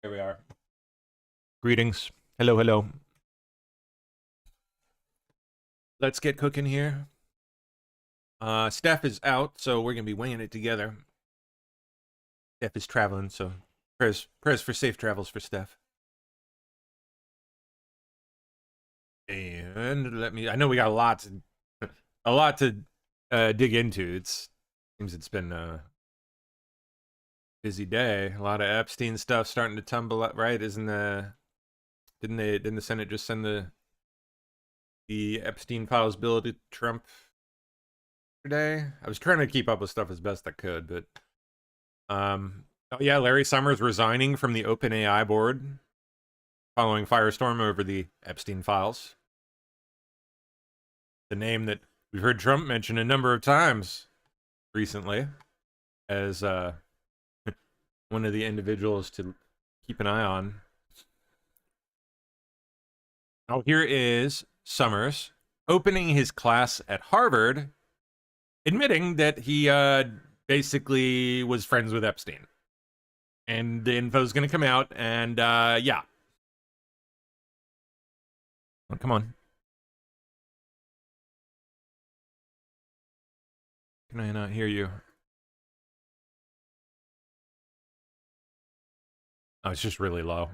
Here we are. Greetings. Hello, hello. Let's get cooking here. Steph is out, so we're gonna be winging it together. Steph is traveling, so prayers for safe travels for Steph. And I know we got a lot to dig into. Seems it's been a busy day. A lot of Epstein stuff starting to tumble up, right? Didn't the Senate just send the Epstein files bill to Trump today? I was trying to keep up with stuff as best I could, but oh yeah, Larry Summers resigning from the OpenAI board following firestorm over the Epstein files. The name that we've heard Trump mention a number of times recently as one of the individuals to keep an eye on. Oh, here is Summers opening his class at Harvard, admitting that he basically was friends with Epstein. And the info's going to come out, and yeah. Oh, come on. Can I not hear you? Oh, it's just really low.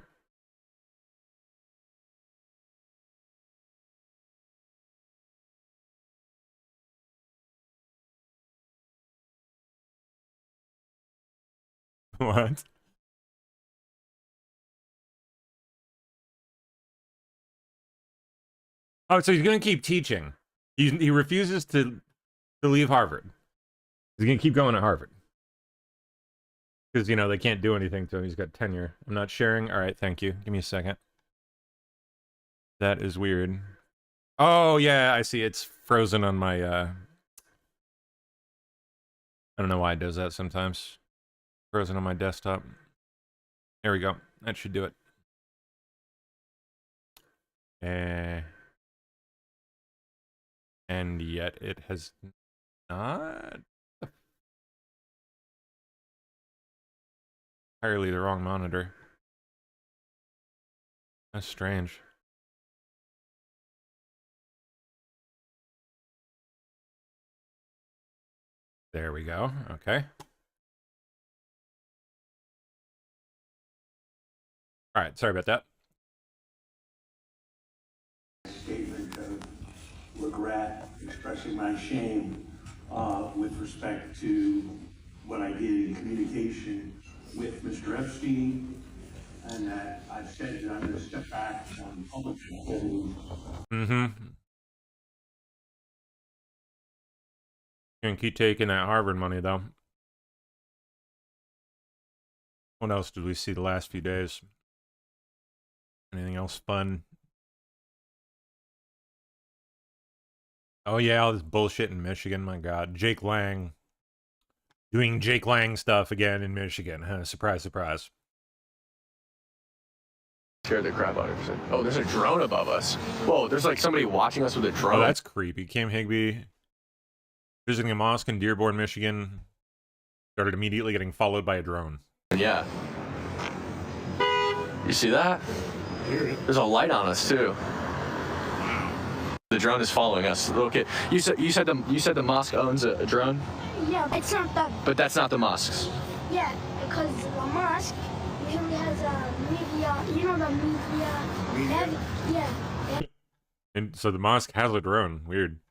What? Oh, so he's going to keep teaching. He refuses to leave Harvard. He's going to keep going at Harvard. Because, you know, they can't do anything to him. He's got tenure. I'm not sharing. All right, thank you. Give me a second. That is weird. Oh, yeah, I see. It's frozen on my... I don't know why it does that sometimes. Frozen on my desktop. There we go. That should do it. And yet it has not... Entirely the wrong monitor. That's strange. There we go. Okay. All right. Sorry about that. Statement of regret, expressing my shame with respect to what I did in communication with Mr. Epstein, and that I've said that I'm going to step back on public activity. Gonna keep taking that Harvard money, though. What else did we see the last few days? Anything else fun? Oh, yeah, all this bullshit in Michigan. My God. Jake Lang. Doing Jake Lang stuff again in Michigan. Huh? Surprise, surprise. Scared the crap out of us. Oh, there's a drone above us. Whoa, there's like somebody watching us with a drone. Oh, that's creepy. Cam Higbee visiting a mosque in Dearborn, Michigan. Started immediately getting followed by a drone. Yeah. You see that? There's a light on us too. The drone is following us. Okay, you said the mosque owns a drone. Yeah, it's not that. But that's not the mosque's. Yeah, because the mosque usually has a media. You know the media. Yeah. And so the mosque has a drone. Weird.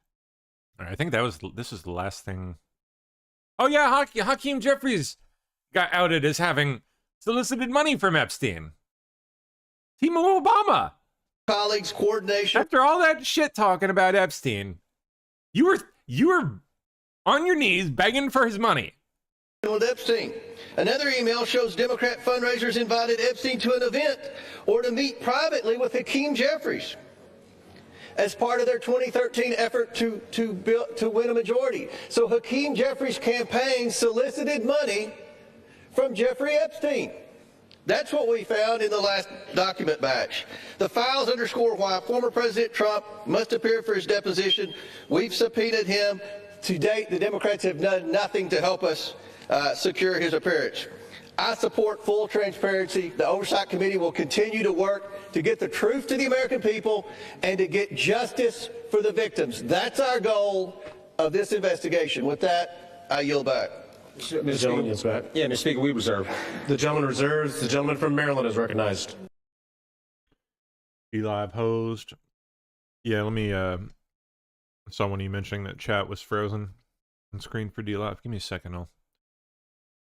I think this is the last thing. Oh yeah, Hakeem Jeffries got outed as having solicited money from Epstein. Team of Obama. Colleagues, coordination. After all that shit talking about Epstein, you were on your knees begging for his money. With Epstein. Another email shows Democrat fundraisers invited Epstein to an event or to meet privately with Hakeem Jeffries as part of their 2013 effort to win a majority. So Hakeem Jeffries' campaign solicited money from Jeffrey Epstein. That's what we found in the last document batch. The files underscore why former President Trump must appear for his deposition. We've subpoenaed him. To date, the Democrats have done nothing to help us secure his appearance. I support full transparency. The Oversight Committee will continue to work to get the truth to the American people and to get justice for the victims. That's our goal of this investigation. With that, I yield back. Mr. Gentleman yields back. Yeah, Mr. Speaker, we reserve. The gentleman reserves. The gentleman from Maryland is recognized. Eli opposed. Yeah, let me, saw when you mentioning that chat was frozen on screen for D-Live. Give me a second, I'll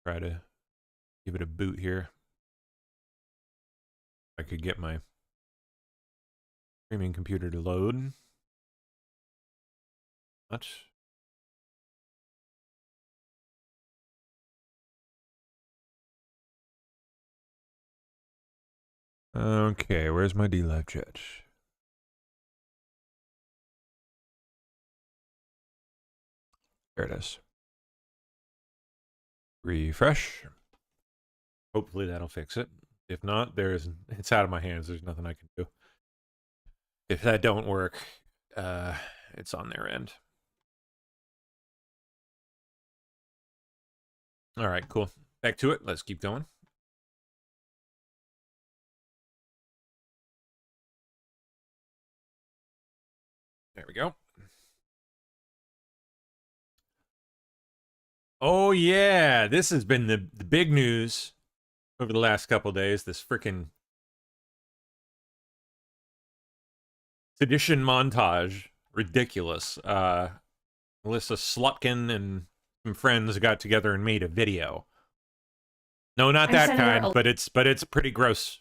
try to give it a boot here. I could get my streaming computer to load. Much. Okay, where's my D-Live chat? There it is. Refresh. Hopefully that'll fix it. If not, it's out of my hands. There's nothing I can do. If that don't work, it's on their end. All right, cool. Back to it. Let's keep going. There we go. Oh yeah, this has been the big news over the last couple days. This freaking sedition montage, ridiculous. Melissa Slotkin and some friends got together and made a video. No, not that kind, but it's pretty gross.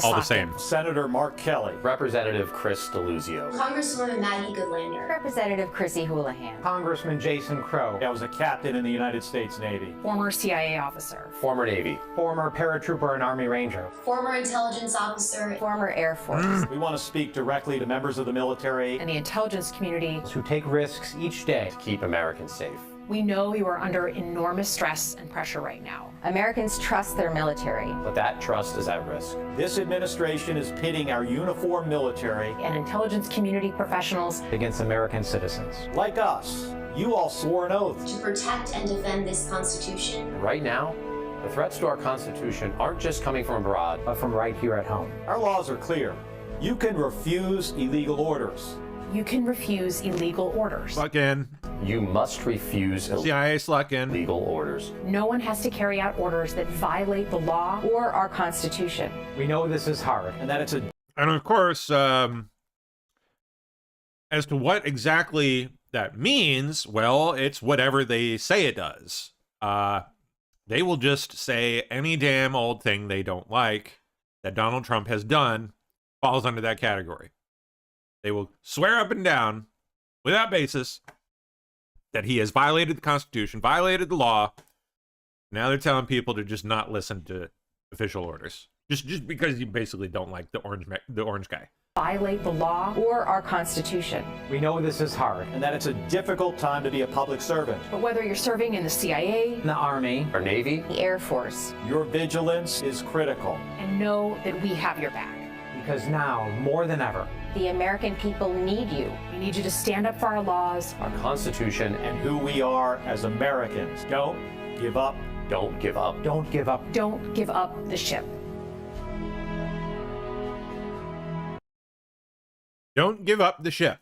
All the same. Senator Mark Kelly. Representative Chris Deluzio. Congresswoman Maggie Goodlander. Representative Chrissy Houlihan. Congressman Jason Crow. I was a captain in the United States Navy. Former CIA officer. Former Navy. Former paratrooper and Army Ranger. Former intelligence officer. Former Air Force. We want to speak directly to members of the military And the intelligence community. who take risks each day. To keep Americans safe. We know you are under enormous stress and pressure right now. Americans trust their military. But that trust is at risk. This administration is pitting our uniformed military And intelligence community professionals. against American citizens. Like us, you all swore an oath. To protect and defend this Constitution. And right now, the threats to our Constitution aren't just coming from abroad, But from right here at home. Our laws are clear. You can refuse illegal orders. You can refuse illegal orders. Slotkin. you must refuse CIA Slotkin. illegal orders. No one has to carry out orders that violate the law. Or our Constitution. We know this is hard and that it's a And of course, as to what exactly that means, well, it's whatever they say it does. They will just say any damn old thing they don't like that Donald Trump has done falls under that category. They will swear up and down, without basis, that he has violated the Constitution, violated the law. Now they're telling people to just not listen to official orders. Just because you basically don't like the orange guy. Violate the law. Or our Constitution. We know this is hard and that it's a difficult time to be a public servant. But whether you're serving in the CIA, In the Army, Our Navy, The Air Force. your vigilance is critical. and know that we have your back. Because now, more than ever, The American people need you. We need you to stand up for our laws. our Constitution, and who we are as Americans. Don't give up. don't give up. Don't give up. Don't give up the ship. Don't give up the ship.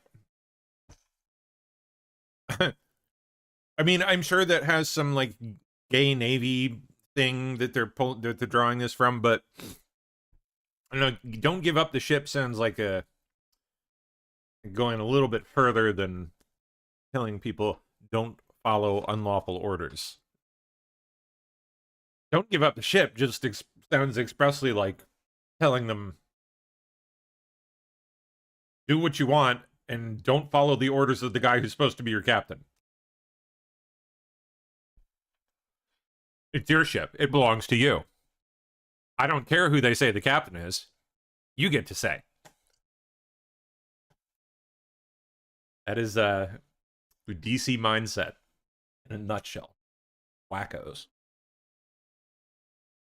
I mean, I'm sure that has some like gay Navy thing that they're drawing this from, but I don't know. Don't give up the ship sounds like going a little bit further than telling people don't follow unlawful orders. Don't give up the ship just sounds expressly like telling them do what you want and don't follow the orders of the guy who's supposed to be your captain. It's your ship. It belongs to you. I don't care who they say the captain is. You get to say. That is the DC mindset in a nutshell. Wackos.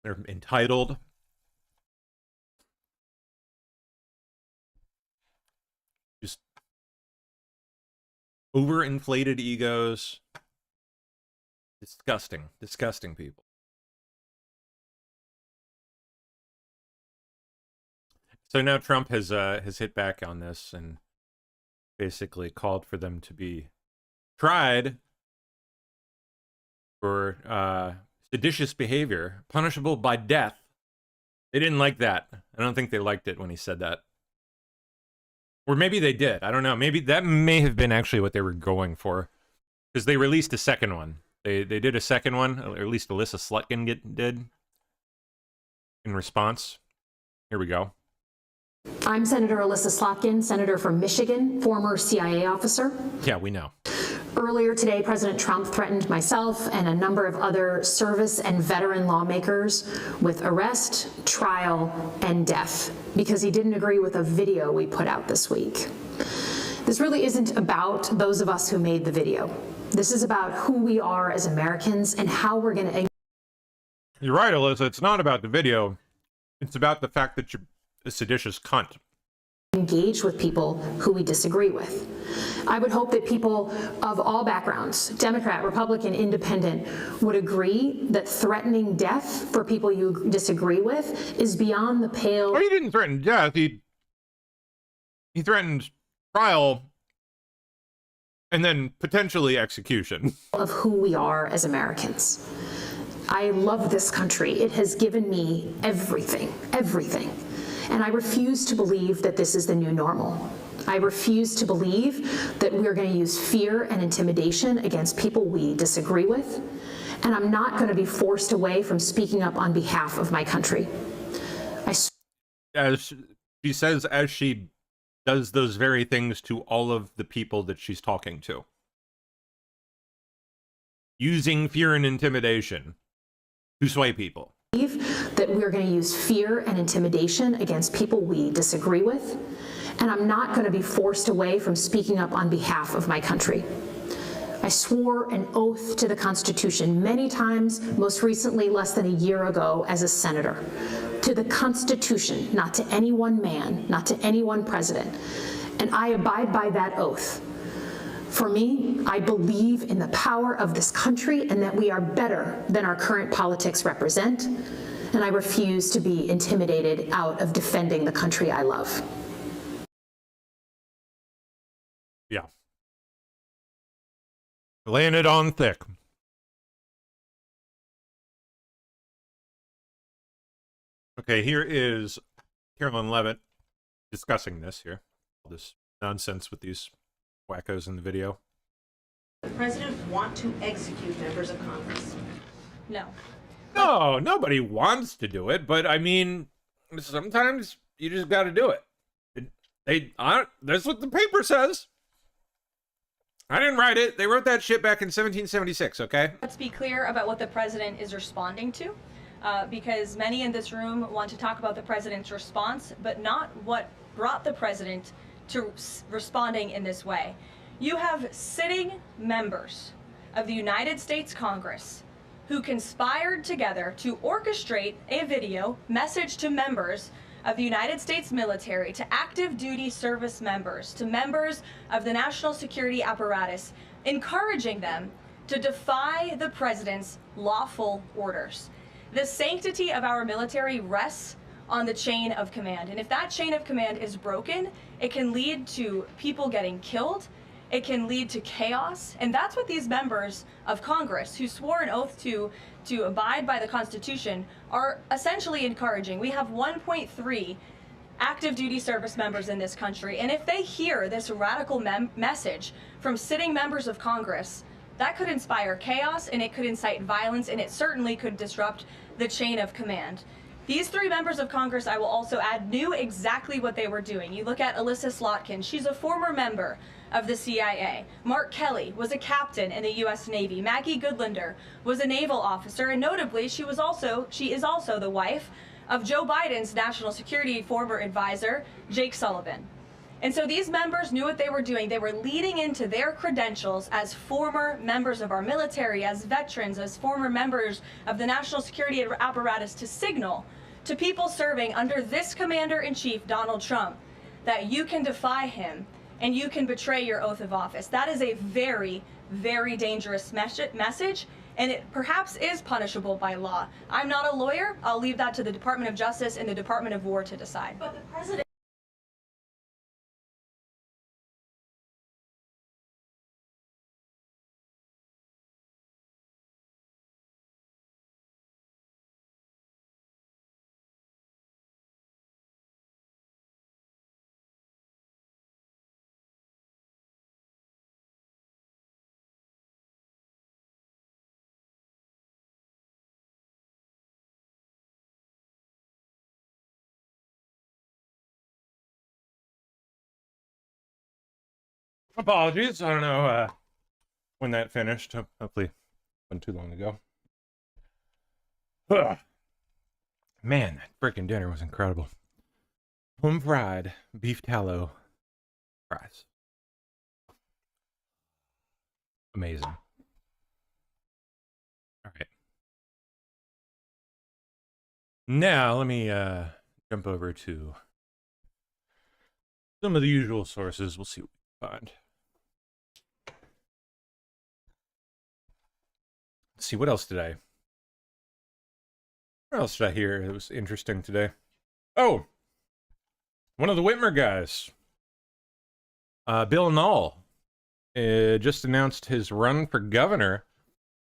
They're entitled. Just overinflated egos. Disgusting. Disgusting people. So now Trump has hit back on this and basically called for them to be tried for seditious behavior, punishable by death. They didn't like that. I don't think they liked it when he said that. Or maybe they did. I don't know. Maybe that may have been actually what they were going for. Because they released a second one. They did a second one, or at least Alyssa Slutkin did, in response. Here we go. I'm Senator Alyssa Slotkin, senator from Michigan, former CIA officer. Yeah, we know. Earlier today, President Trump threatened myself and a number of other service and veteran lawmakers with arrest, trial, and death because he didn't agree with a video we put out this week. This really isn't about those of us who made the video. This is about who we are as Americans and how we're going to... You're right, Alyssa. It's not about the video. It's about the fact that you're a seditious cunt. Engage with people who we disagree with. I would hope that people of all backgrounds, Democrat, Republican, Independent, would agree that threatening death for people you disagree with is beyond the pale. Well, he didn't threaten death. He threatened trial and then potentially execution. Of who we are as Americans. I love this country. It has given me everything, everything. And I refuse to believe that this is the new normal. I refuse to believe that we're going to use fear and intimidation against people we disagree with. And I'm not going to be forced away from speaking up on behalf of my country. As she says, as she does those very things to all of the people that she's talking to. Using fear and intimidation to sway people. That we're going to use fear and intimidation against people we disagree with, and I'm not going to be forced away from speaking up on behalf of my country. I swore an oath to the Constitution many times, most recently less than a year ago as a senator. To the Constitution, not to any one man, not to any one president. And I abide by that oath. For me, I believe in the power of this country and that we are better than our current politics represent. And I refuse to be intimidated out of defending the country I love. Yeah. Laying it on thick. Okay, here is Carolyn Levitt discussing this here. All this nonsense with these wackos in the video. The president want to execute members of Congress? No. No, nobody wants to do it, but I mean, sometimes you just got to do it. That's what the paper says. I didn't write it. They wrote that shit back in 1776, okay? Let's be clear about what the president is responding to, because many in this room want to talk about the president's response, but not what brought the president to responding in this way. You have sitting members of the United States Congress who conspired together to orchestrate a video message to members of the United States military, to active duty service members, to members of the national security apparatus, encouraging them to defy the president's lawful orders. The sanctity of our military rests on the chain of command. And if that chain of command is broken, it can lead to people getting killed. It can lead to chaos, and that's what these members of Congress who swore an oath to abide by the Constitution are essentially encouraging. We have 1.3 active duty service members in this country, and if they hear this radical message from sitting members of Congress, that could inspire chaos, and it could incite violence, and it certainly could disrupt the chain of command. These three members of Congress, I will also add, knew exactly what they were doing. You look at Alyssa Slotkin, she's a former member of the CIA. Mark Kelly was a captain in the U.S. Navy. Maggie Goodlander was a naval officer, and notably, she is also the wife of Joe Biden's national security former advisor, Jake Sullivan. And so these members knew what they were doing. They were leading into their credentials as former members of our military, as veterans, as former members of the national security apparatus to signal to people serving under this commander-in-chief, Donald Trump, that you can defy him and you can betray your oath of office. That is a very, very dangerous message, and it perhaps is punishable by law. I'm not a lawyer. I'll leave that to the Department of Justice and the Department of War to decide. But the president Apologies. I don't know when that finished. Hopefully, wasn't too long ago. Ugh. Man, that freaking dinner was incredible. Home fried beef tallow fries. Amazing. All right. Now let me jump over to some of the usual sources. We'll see what we can find. Let's see, what else did I hear that was interesting today? Oh, one of the Whitmer guys, Bill Null, just announced his run for governor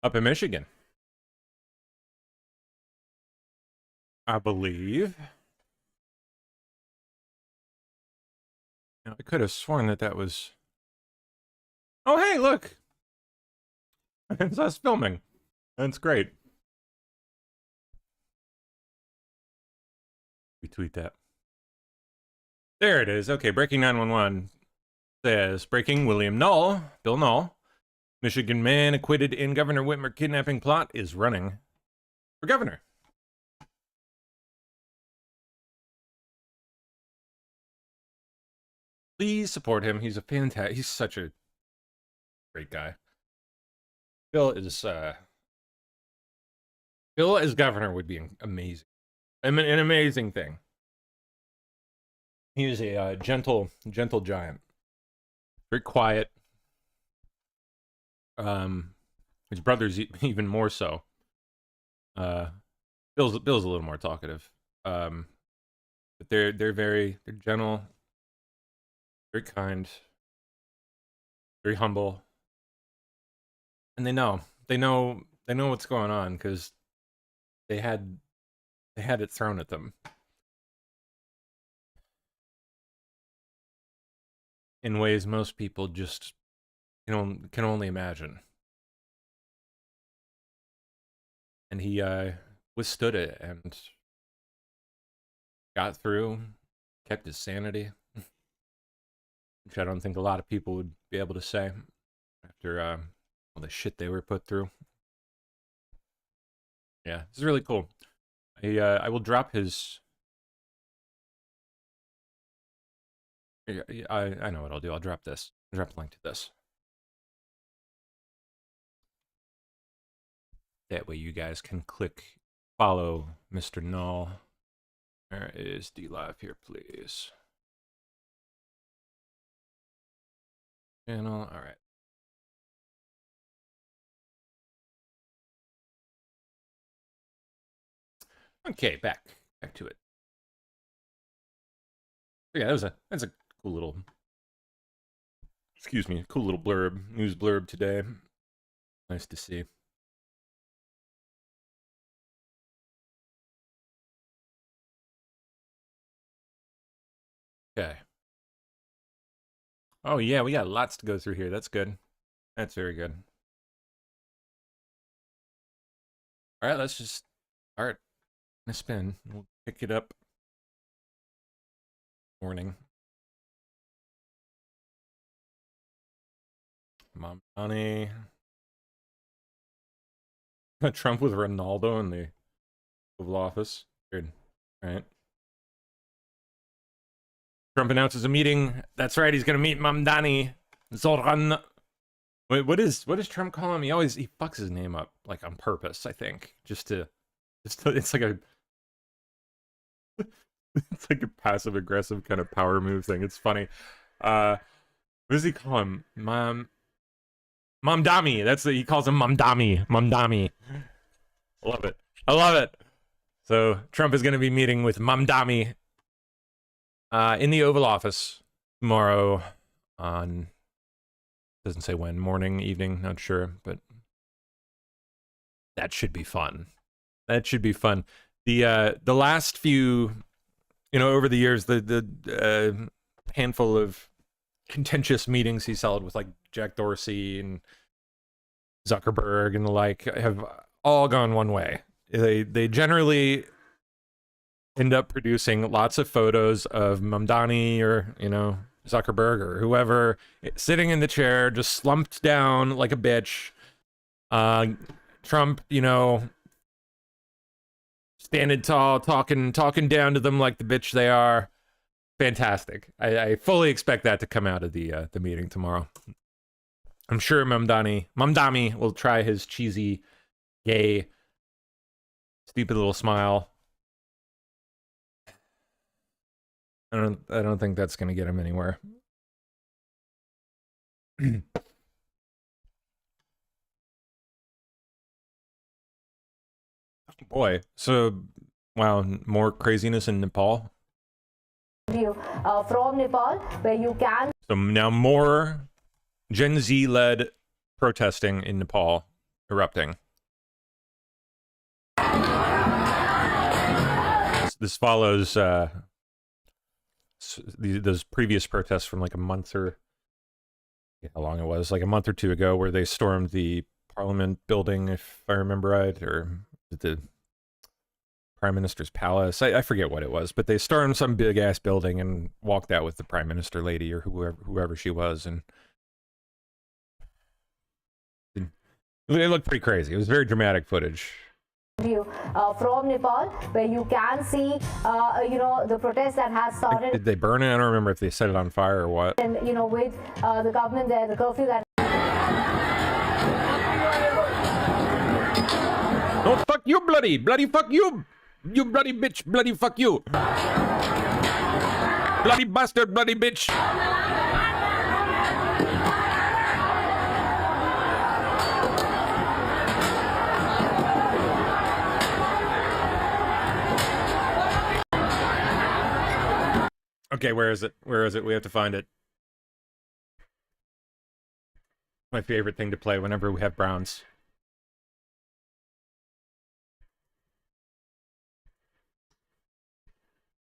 up in Michigan. I believe. Now, I could have sworn that was... Oh, hey, look! It's us filming. That's great. Retweet that. There it is. Okay, Breaking 911 says, Breaking William Null, Bill Null, Michigan man acquitted in Governor Whitmer kidnapping plot is running for governor. Please support him. He's a fantastic, he's such a great guy. Bill as governor would be amazing. I mean, an amazing thing. He is a gentle giant. Very quiet. His brother's even more so. Bill's a little more talkative. But they're gentle, very kind, very humble, and they know what's going on because they had it thrown at them in ways most people just can only imagine. And he withstood it and got through, kept his sanity, which I don't think a lot of people would be able to say after all the shit they were put through. Yeah, this is really cool. I will drop his... I know what I'll do. I'll drop this. I'll drop a link to this. That way you guys can click follow Mr. Null. Where is DLive here, please? Channel, all right. Okay, back to it. Yeah, that's a cool little, excuse me, cool little blurb, news blurb today. Nice to see. Okay. Oh yeah, we got lots to go through here. That's good. That's very good. All right, let's just start a spin. We'll pick it up. Morning. Mamdani. Trump with Ronaldo in the Oval Office. Good. All right. Trump announces a meeting. That's right. He's gonna meet Mamdani Zoran. Wait, what does Trump call him? He fucks his name up like on purpose. I think just to it's like a it's like a passive aggressive kind of power move thing. It's funny. What does he call him? Mamdani. That's what he calls him. Mamdani. Mamdani. I love it. I love it. So Trump is going to be meeting with Mamdani in the Oval Office tomorrow on, doesn't say when, morning, evening, not sure, but that should be fun. That should be fun. The last few, over the years, the handful of contentious meetings he's held with like Jack Dorsey and Zuckerberg and the like have all gone one way. They generally end up producing lots of photos of Mamdani or, Zuckerberg or whoever sitting in the chair, just slumped down like a bitch. Trump, standing tall, talking down to them like the bitch they are. Fantastic. I fully expect that to come out of the meeting tomorrow. I'm sure Mamdani will try his cheesy, gay, stupid little smile. I don't think that's gonna get him anywhere. Boy, so wow, more craziness in Nepal. From Nepal, where you can. So now more Gen Z-led protesting in Nepal erupting. This follows those previous protests from like a month or how long it was, like a month or two ago, where they stormed the Parliament building, if I remember right, or the Prime Minister's palace. I forget what it was, but they stormed some big ass building and walked out with the Prime Minister lady or whoever she was, and it looked pretty crazy. It was very dramatic footage. From Nepal, where you can see, the protest that has started. Did they burn it? I don't remember if they set it on fire or what. And with the government there, the curfew that. Oh, fuck you, bloody fuck you, you bloody bitch, bloody fuck you, bloody bastard, bloody bitch. Okay, where is it? Where is it? We have to find it. My favorite thing to play whenever we have Browns.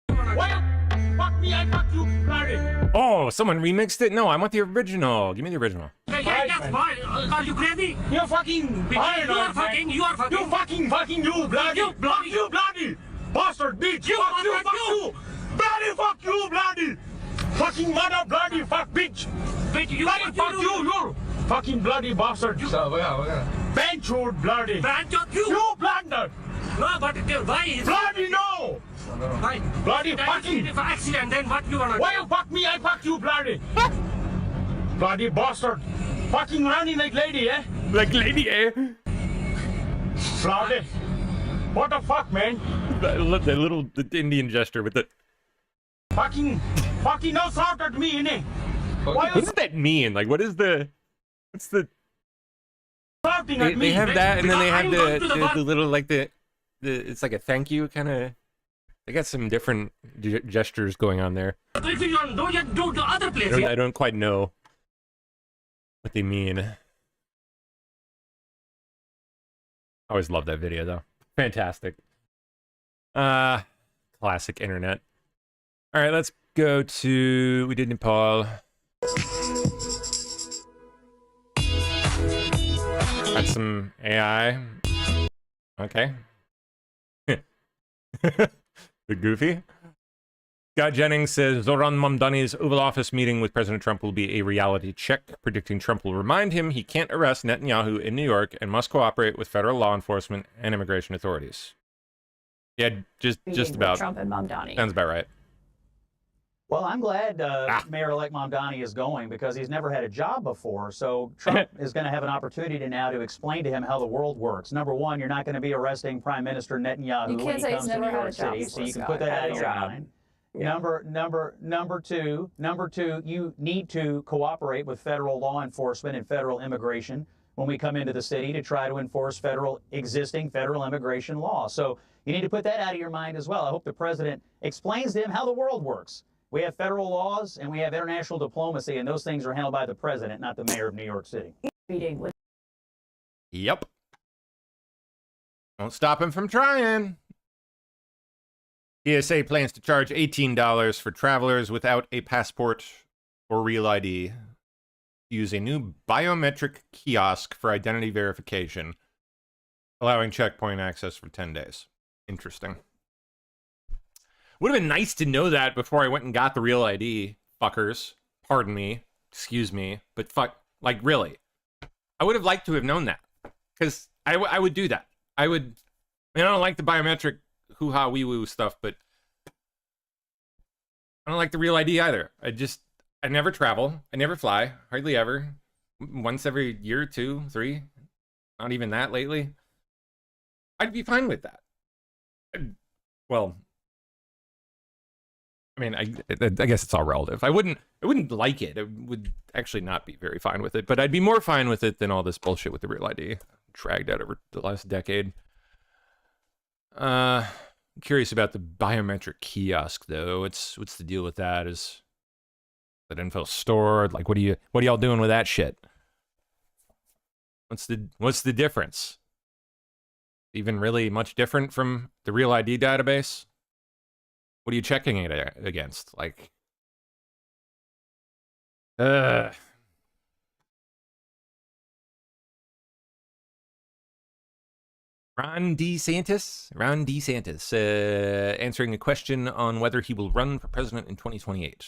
Fuck me, I fuck you, bloody. Oh, someone remixed it? No, I want the original. Give me the original. Yeah, that's fine. Are you crazy? You're fucking. You are fucking. You fucking, you bloody. You bloody. Bastard bitch. Fuck you. Bloody fuck you, bloody. Fucking mother, bloody fuck bitch. Bitch, you bloody fuck you. Fucking bloody bastard. Benchwood, bloody. Benchwood, you blunder. No, but why? Bloody no. Why? Bloody fucking. If accident, then what you gonna do? Why you fuck me? I fuck you, bloody. Bloody bastard. Fucking running like lady, eh? Like lady, eh? Bloody. What the fuck, man? The little Indian gesture with the. Fucking no shout at me, innit? What does that mean? Like, what's the? Shouting at me. They have that, and then they have the little like the it's like a thank you kind of. They got some different gestures going on there. If you don't do the other place. I don't quite know what they mean. I always love that video though. Fantastic. Classic internet. All right, let's go to, we did Nepal. Got some AI. Okay. The goofy. Scott Jennings says Zoran Mamdani's Oval Office meeting with President Trump will be a reality check, predicting Trump will remind him he can't arrest Netanyahu in New York and must cooperate with federal law enforcement and immigration authorities. Yeah, just about. Trump and Mamdani. Sounds about right. Well, I'm glad Mayor-elect Mamdani is going because he's never had a job before. So Trump is going to have an opportunity now to explain to him how the world works. Number one, you're not going to be arresting Prime Minister Netanyahu You can't when he say comes he's to never New had York a job City, before, so you can Scott. put that out of your Had a job. mind. Number two, you need to cooperate with federal law enforcement and federal immigration when we come into the city to try to enforce existing federal immigration law. So you need to put that out of your mind as well. I hope the president explains to him how the world works. We have federal laws and we have international diplomacy, and those things are handled by the president, not the mayor of New York City. Yep. Won't stop him from trying. TSA plans to charge $18 for travelers without a passport or real ID. Use a new biometric kiosk for identity verification, allowing checkpoint access for 10 days. Interesting. Would have been nice to know that before I went and got the real ID, fuckers. Pardon me. Excuse me. But fuck, like, really. I would have liked to have known that. Because I would do that. I mean, I don't like the biometric hoo-ha wee-woo stuff, but I don't like the real ID either. I never travel. I never fly. Hardly ever. Once every year, 2, 3. Not even that lately. I'd be fine with that. Well, I mean, I guess it's all relative. I wouldn't like it. I would actually not be very fine with it, but I'd be more fine with it than all this bullshit with the real ID dragged out over the last decade. I'm curious about the biometric kiosk though. What's the deal with that? Is that info stored? Like, what are y'all doing with that shit? What's the difference? Even really much different from the real ID database? What are you checking it against? Like, Ron DeSantis answering a question on whether he will run for president in 2028.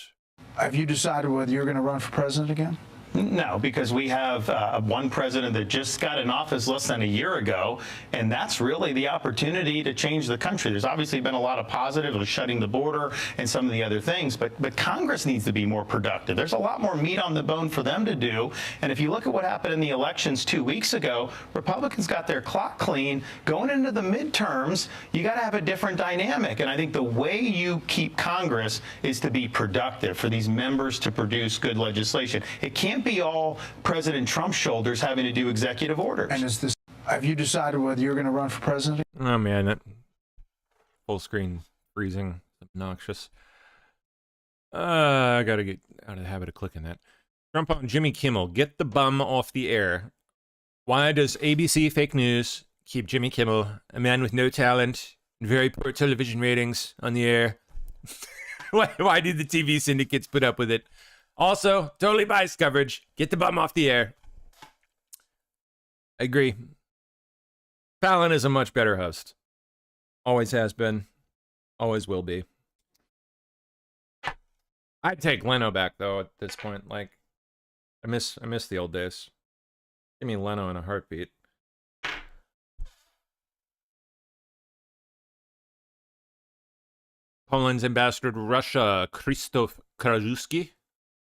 Have you decided whether you're going to run for president again? No, because we have one president that just got in office less than a year ago, and that's really the opportunity to change the country. There's obviously been a lot of positive, like shutting the border and some of the other things, but Congress needs to be more productive. There's a lot more meat on the bone for them to do, and if you look at what happened in the elections 2 weeks ago, Republicans got their clock clean. Going into the midterms, you got to have a different dynamic, and I think the way you keep Congress is to be productive, for these members to produce good legislation. It can't be all President Trump's shoulders having to do executive orders. And have you decided whether you're going to run for president? Oh man, that full screen freezing, obnoxious. I gotta get out of the habit of clicking that. Trump on Jimmy Kimmel, get the bum off the air. Why does ABC Fake News keep Jimmy Kimmel, a man with no talent and very poor television ratings, on the air? Why do the TV syndicates put up with it? Also, totally biased coverage. Get the bum off the air. I agree. Fallon is a much better host. Always has been. Always will be. I'd take Leno back, though, at this point. Like, I miss the old days. Give me Leno in a heartbeat. Poland's ambassador to Russia, Krzysztof Krajewski,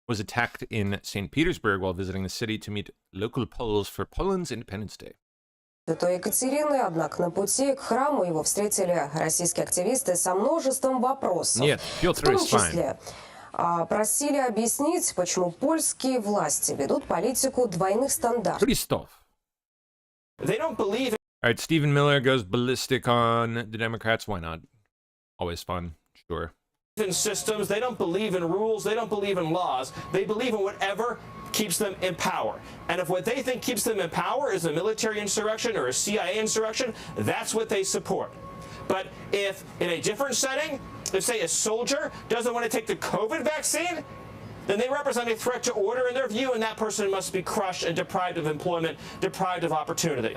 was attacked in St. Petersburg while visiting the city to meet local Poles for Poland's Independence Day. Святой Екатерины, однако, на пути к храму его встретили российские активисты со множеством вопросов. Нет, в том числе просили объяснить, почему польские власти ведут политику двойных стандартов. Krzysztof. They don't believe. All right, Stephen Miller goes ballistic on the Democrats. Why not? Always fun. Sure. In systems, they don't believe in rules, they don't believe in laws, they believe in whatever keeps them in power. And if what they think keeps them in power is a military insurrection or a CIA insurrection, that's what they support. But if in a different setting, if say a soldier doesn't want to take the COVID vaccine, then they represent a threat to order in their view, and that person must be crushed and deprived of employment, deprived of opportunity.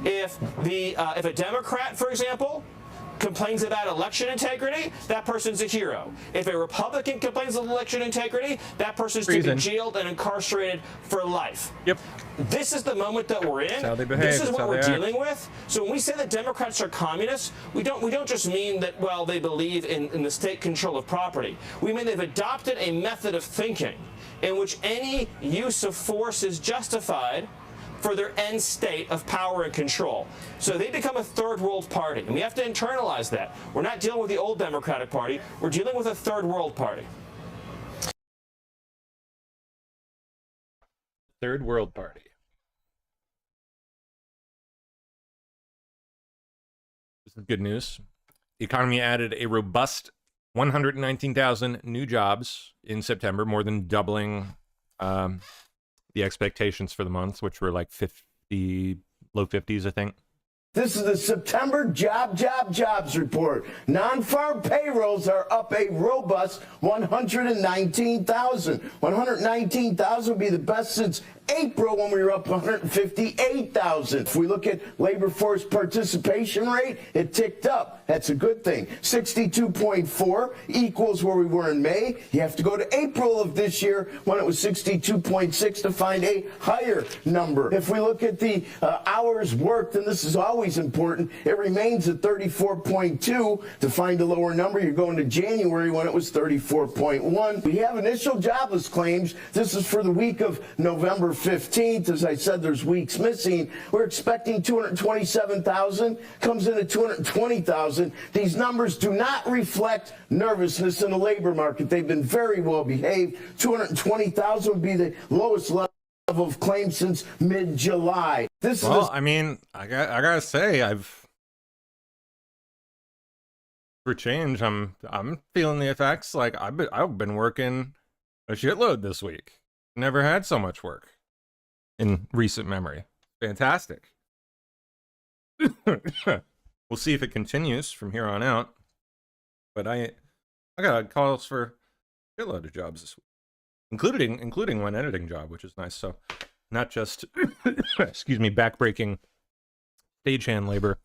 If a Democrat, for example, complains about election integrity, that person's a hero. If a Republican complains of election integrity, that person's to be jailed and incarcerated for life. Yep. This is the moment that we're in. That's how they behave. This is That's what how we're they dealing with. So when we say that Democrats are communists, we don't just mean that, well, they believe in the state control of property. We mean they've adopted a method of thinking in which any use of force is justified for their end state of power and control. So they become a third world party, and we have to internalize that. We're not dealing with the old Democratic Party, we're dealing with a third world party. Third world party. This is good news. The economy added a robust 119,000 new jobs in September, more than doubling the expectations for the month, which were like 50, low 50s, I think. This is the September jobs report. Non-farm payrolls are up a robust 119,000. 119,000 would be the best since April, when we were up 158,000. If we look at labor force participation rate, it ticked up. That's a good thing. 62.4 equals where we were in May. You have to go to April of this year when it was 62.6 to find a higher number. If we look at the hours worked, and this is always important, it remains at 34.2. To find a lower number, you're going to January when it was 34.1. We have initial jobless claims. This is for the week of November 15th. As I said, there's weeks missing. We're expecting 227,000, comes in at 220,000. These numbers do not reflect nervousness in the labor market. They've been very well behaved. 220,000 would be the lowest level of claims since mid-July. This Well, is I mean, I gotta say, for change, I'm feeling the effects. Like I've been working a shitload this week. Never had so much work in recent memory. Fantastic. We'll see if it continues from here on out. But I got calls for a shitload of jobs this week, including one editing job, which is nice. So not just excuse me, backbreaking stagehand labor,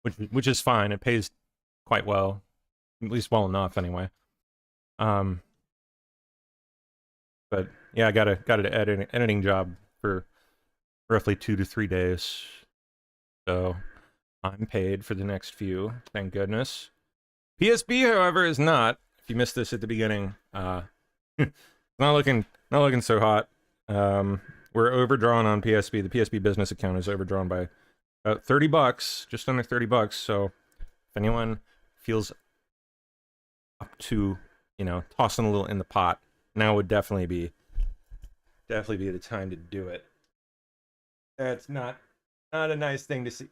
which is fine. It pays quite well, at least well enough anyway. But yeah, I got an editing job for roughly 2 to 3 days. So I'm paid for the next few, thank goodness. PSB, however, is not. If you missed this at the beginning, not looking so hot. We're overdrawn on PSB. The PSB business account is overdrawn by about $30, just under $30. So if anyone feels up to, tossing a little in the pot, now would definitely be the time to do it. That's not a nice thing to see.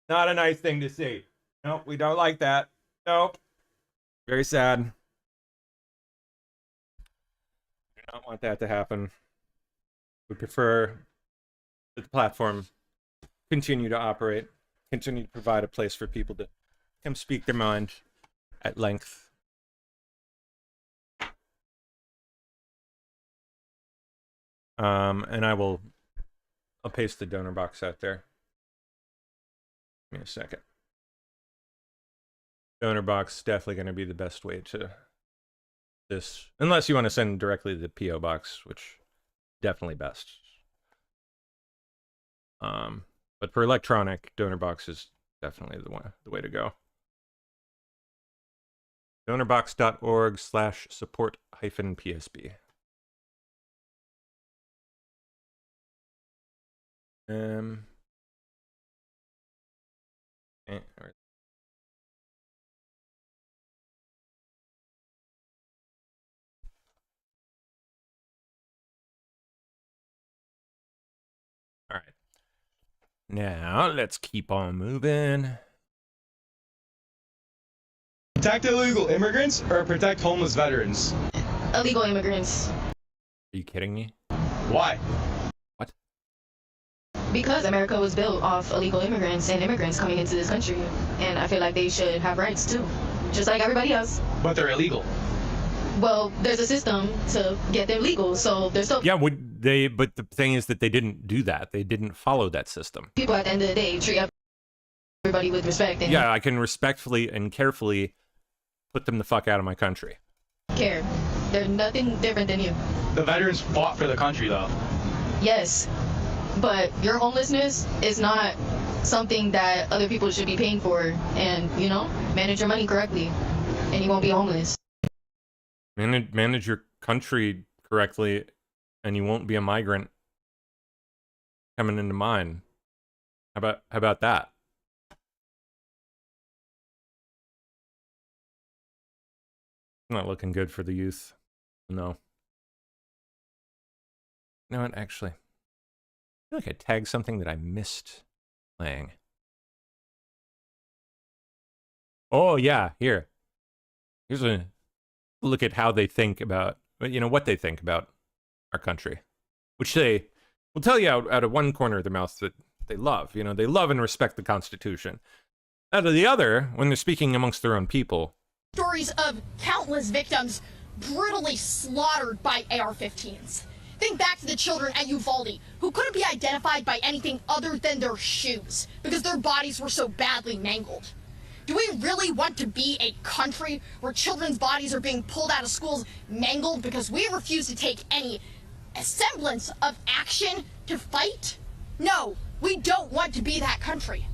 Not a nice thing to see. Nope, we don't like that. Nope. Very sad. Do not want that to happen. We prefer that the platform continue to operate, continue to provide a place for people to come speak their mind at length. And I'll paste the donor box out there. Give me a second. Donor box definitely going to be the best way to this, unless you want to send directly to the PO box, which definitely best. But for electronic, donor box is definitely the way to go. Donorbox.org/support-PSB. Okay, all right. Now let's keep on moving. Protect illegal immigrants or protect homeless veterans? Illegal immigrants. Are you kidding me? Why? What? Because America was built off illegal immigrants and immigrants coming into this country. And I feel like they should have rights too, just like everybody else. But they're illegal. Well, there's a system to get them legal, so there's still... Yeah, but the thing is that they didn't do that. They didn't follow that system. People at the end of the day treat everybody with respect. And yeah, I can respectfully and carefully put them the fuck out of my country. Care. They're nothing different than you. The veterans fought for the country, though. Yes, but your homelessness is not something that other people should be paying for. And, manage your money correctly, and you won't be homeless. Manage your country correctly, and you won't be a migrant. coming into mind. How about that? Not looking good for the youth. No. You know what, actually? I feel like I tagged something that I missed playing. Oh, yeah, here. Here's a look at how they think about, you know, what they think about our country. Which they will tell you out of one corner of their mouth that they love. You know, they love and respect the Constitution. Out of the other, when they're speaking amongst their own people. Stories of countless victims brutally slaughtered by AR-15s. Think back to the children at Uvalde who couldn't be identified by anything other than their shoes because their bodies were so badly mangled. Do we really want to be a country where children's bodies are being pulled out of schools mangled because we refuse to take any semblance of action to fight? No, we don't want to be that country.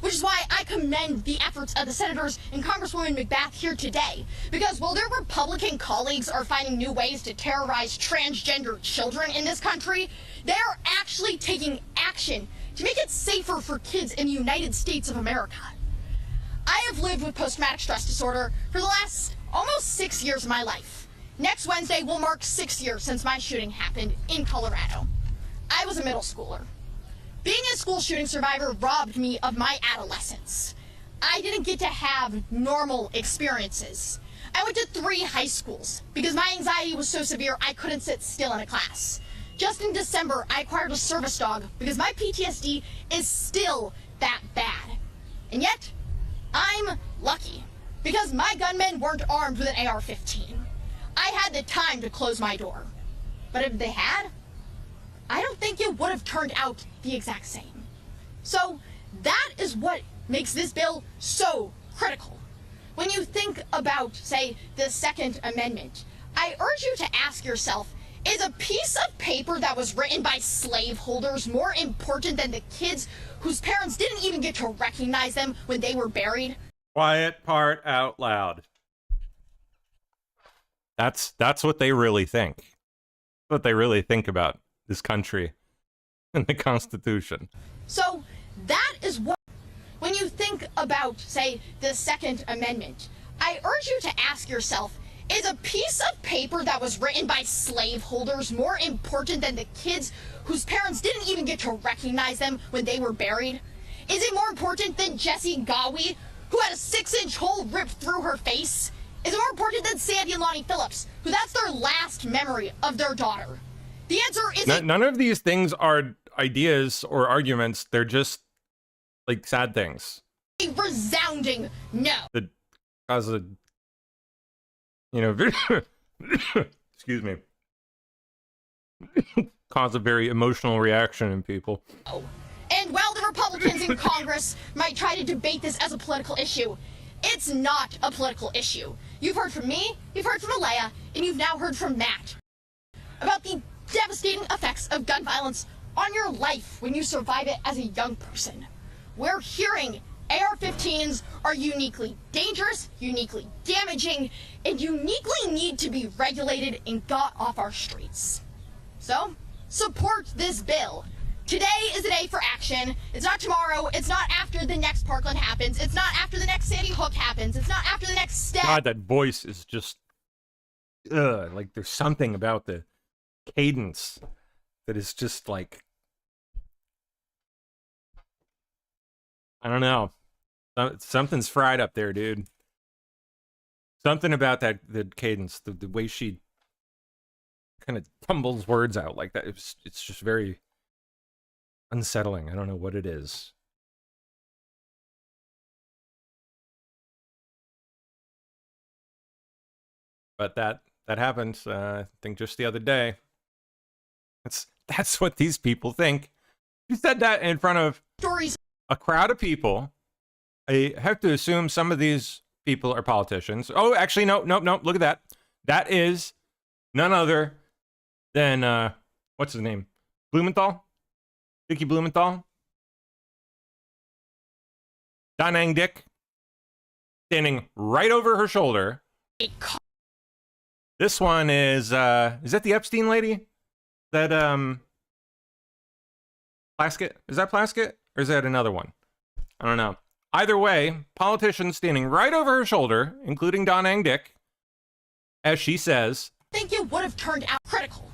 Which is why I commend the efforts of the senators and Congresswoman McBath here today. Because while their Republican colleagues are finding new ways to terrorize transgender children in this country, they're actually taking action to make it safer for kids in the United States of America. I have lived with post-traumatic stress disorder for the last almost 6 years of my life. Next Wednesday will mark 6 years since my shooting happened in Colorado. I was a middle schooler. Being a school shooting survivor robbed me of my adolescence. I didn't get to have normal experiences. I went to 3 high schools because my anxiety was so severe I couldn't sit still in a class. Just in December, I acquired a service dog because my PTSD is still that bad. And yet, I'm lucky because my gunmen weren't armed with an AR-15. I had the time to close my door. But if they had, I don't think it would have turned out the exact same. So that is what makes this bill so critical. When you think about, say, the Second Amendment, I urge you to ask yourself, is a piece of paper that was written by slaveholders more important than the kids whose parents didn't even get to recognize them when they were buried? Quiet part out loud. That's what they really think. That's what they really think about this country and the Constitution. So that is what, when you think about, say, the Second Amendment, I urge you to ask yourself, is a piece of paper that was written by slaveholders more important than the kids whose parents didn't even get to recognize them when they were buried? Is it more important than Jessie Gawi, who had a 6-inch hole ripped through her face? Is it more important than Sandy and Lonnie Phillips, who that's their last memory of their daughter? The answer is none of these things are ideas or arguments. They're just like sad things. A resounding no. That cause a, you know, excuse me, cause a very emotional reaction in people. And while the Republicans in Congress might try to debate this as a political issue, it's not a political issue. You've heard from me, you've heard from Alea, and you've now heard from Matt about the devastating effects of gun violence on your life when you survive it as a young person. We're hearing AR-15s are uniquely dangerous, uniquely damaging, and uniquely need to be regulated and got off our streets. So, support this bill. Today is a day for action. It's not tomorrow. It's not after the next Parkland happens. It's not after the next Sandy Hook happens. It's not after the next step. God, that voice is just, like there's something about the cadence that is just like, I don't know. Something's fried up there, dude. Something about that, the cadence, the way she kind of tumbles words out like that. It's just very unsettling. I don't know what it is. But that happened, I think, just the other day. That's what these people think. You said that in front of a crowd of people. I have to assume some of these people are politicians. Oh, actually, no. Look at that. That is none other than, what's his name? Blumenthal? Dickie Blumenthal? Da Nang Dick? Standing right over her shoulder. This one is that the Epstein lady? That, Plaskett? Is that Plaskett? Or is that another one? I don't know. Either way, politicians standing right over her shoulder, including Da-Nang Dick, as she says, I think it would have turned out critical.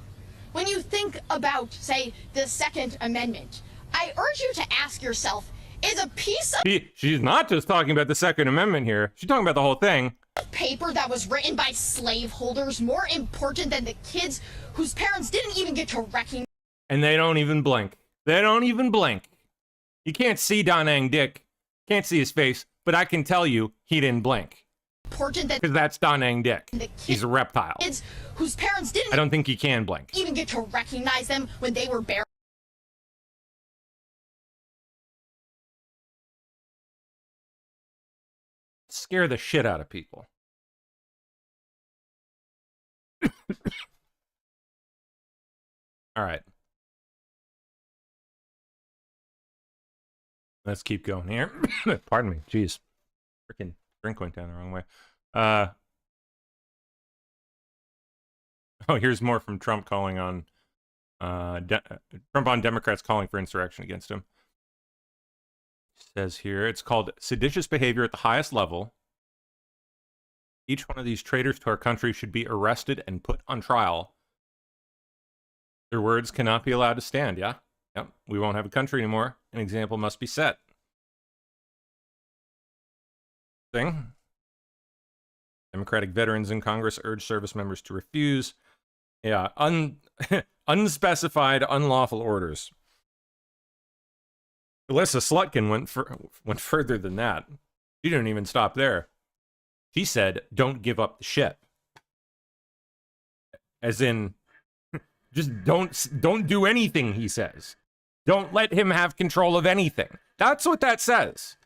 When you think about, say, the Second Amendment, I urge you to ask yourself, is a piece of she's not just talking about the Second Amendment here. She's talking about the whole thing. paper that was written by slaveholders more important than the kids whose parents didn't even get to recognize? And they don't even blink. They don't even blink. You can't see Da-Nang Dick. Can't see his face, but I can tell you he didn't blink. Important than because that's Da-Nang Dick. He's a reptile. Kids whose parents didn't I don't think he can blink. even get to recognize them when they were bare. Scare the shit out of people. All right. Let's keep going here. Pardon me. Jeez. Freaking drink went down the wrong way. Oh, here's more from Trump calling on Trump on Democrats calling for insurrection against him. Says here, it's called seditious behavior at the highest level. Each one of these traitors to our country should be arrested and put on trial. Their words cannot be allowed to stand, yeah? Yep, we won't have a country anymore. An example must be set. Thing. Democratic veterans in Congress urge service members to refuse. Yeah, unspecified unlawful orders. Alyssa Slutkin went further than that. She didn't even stop there. She said, don't give up the ship. As in, just don't do anything, he says. Don't let him have control of anything. That's what that says.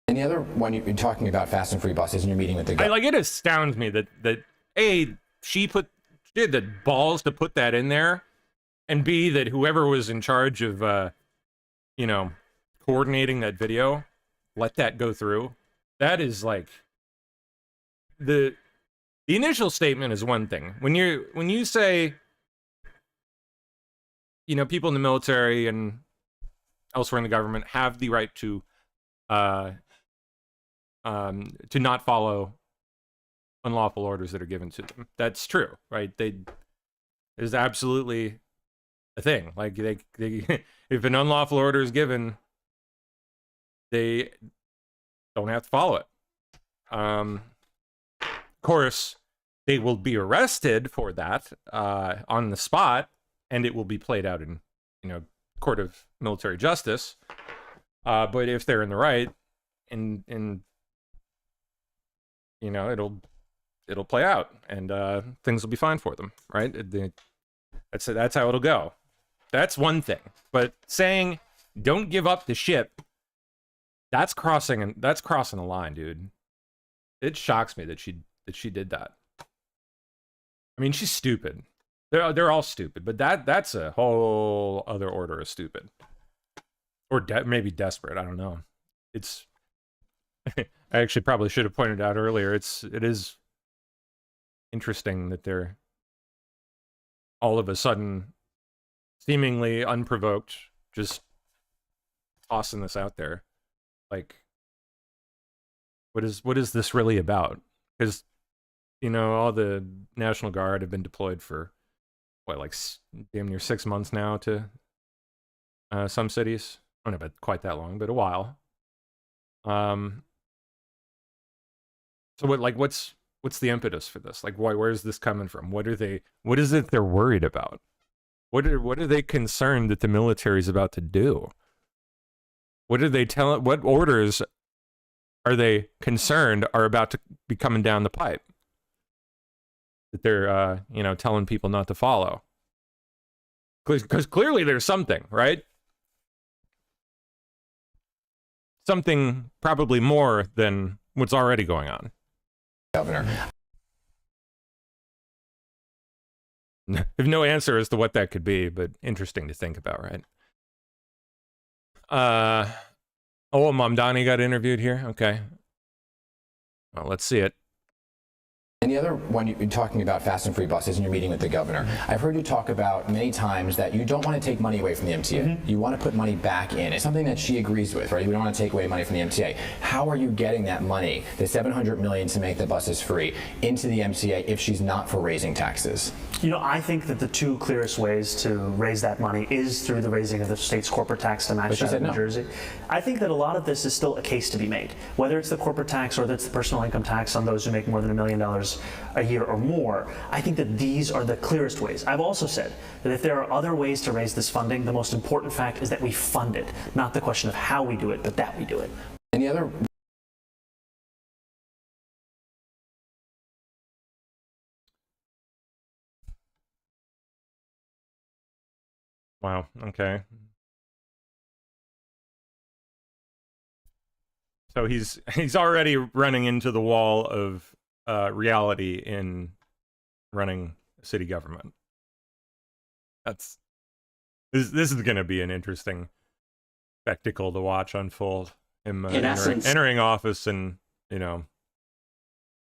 And the other one, you're talking about fast and free buses and you're meeting with the Like, it astounds me that A, she had the balls to put that in there, and B, that whoever was in charge of, coordinating that video, let that go through. That is like, the initial statement is one thing. When you say, people in the military and elsewhere in the government have the right to not follow unlawful orders that are given to them. That's true, right? There's absolutely a thing. Like they if an unlawful order is given, they don't have to follow it. Of course, they will be arrested for that on the spot, and it will be played out in court of military justice. But if they're in the right, and it'll play out, and things will be fine for them, right? That's how it'll go. That's one thing. But saying don't give up the ship, that's crossing a line, dude. It shocks me that she did that. I mean, she's stupid. They're all stupid, but that's a whole other order of stupid, or maybe desperate. I don't know. It's. I actually probably should have pointed out earlier. It is interesting that they're all of a sudden, seemingly unprovoked, just tossing this out there. Like, what is this really about? Because all the National Guard have been deployed for damn near 6 months now to some cities. I don't know about quite that long, but a while. So what's the impetus for this? Like, where's this coming from? What is it they're worried about? What are they concerned that the military is about to do? What orders are they concerned are about to be coming down the pipe that they're telling people not to follow? Because clearly there's something, right? Something probably more than what's already going on. Governor. I have no answer as to what that could be, but interesting to think about, right? Mamdani got interviewed here. Okay. Well, let's see it. And the the other one, you're talking about fast and free buses and you're meeting with the governor. I've heard you talk about many times that you don't want to take money away from the MTA. You want to put money back in. It's something that she agrees with, right? We don't want to take away money from the MTA. How are you getting that money, the $700 million to make the buses free, into the MTA if she's not for raising taxes? You know, I think that the two clearest ways to raise that money is through the raising of the state's corporate tax to match that in New Jersey. I think that a lot of this is still a case to be made, whether it's the corporate tax or whether it's the personal income tax on those who make more than $1 million a year or more. I think that these are the clearest ways. I've also said that if there are other ways to raise this funding, the most important fact is that we fund it, not the question of how we do it, but that we do it. And the other Wow. Okay. So he's already running into the wall of reality in running city government. This is going to be an interesting spectacle to watch unfold. Him entering office and, you know,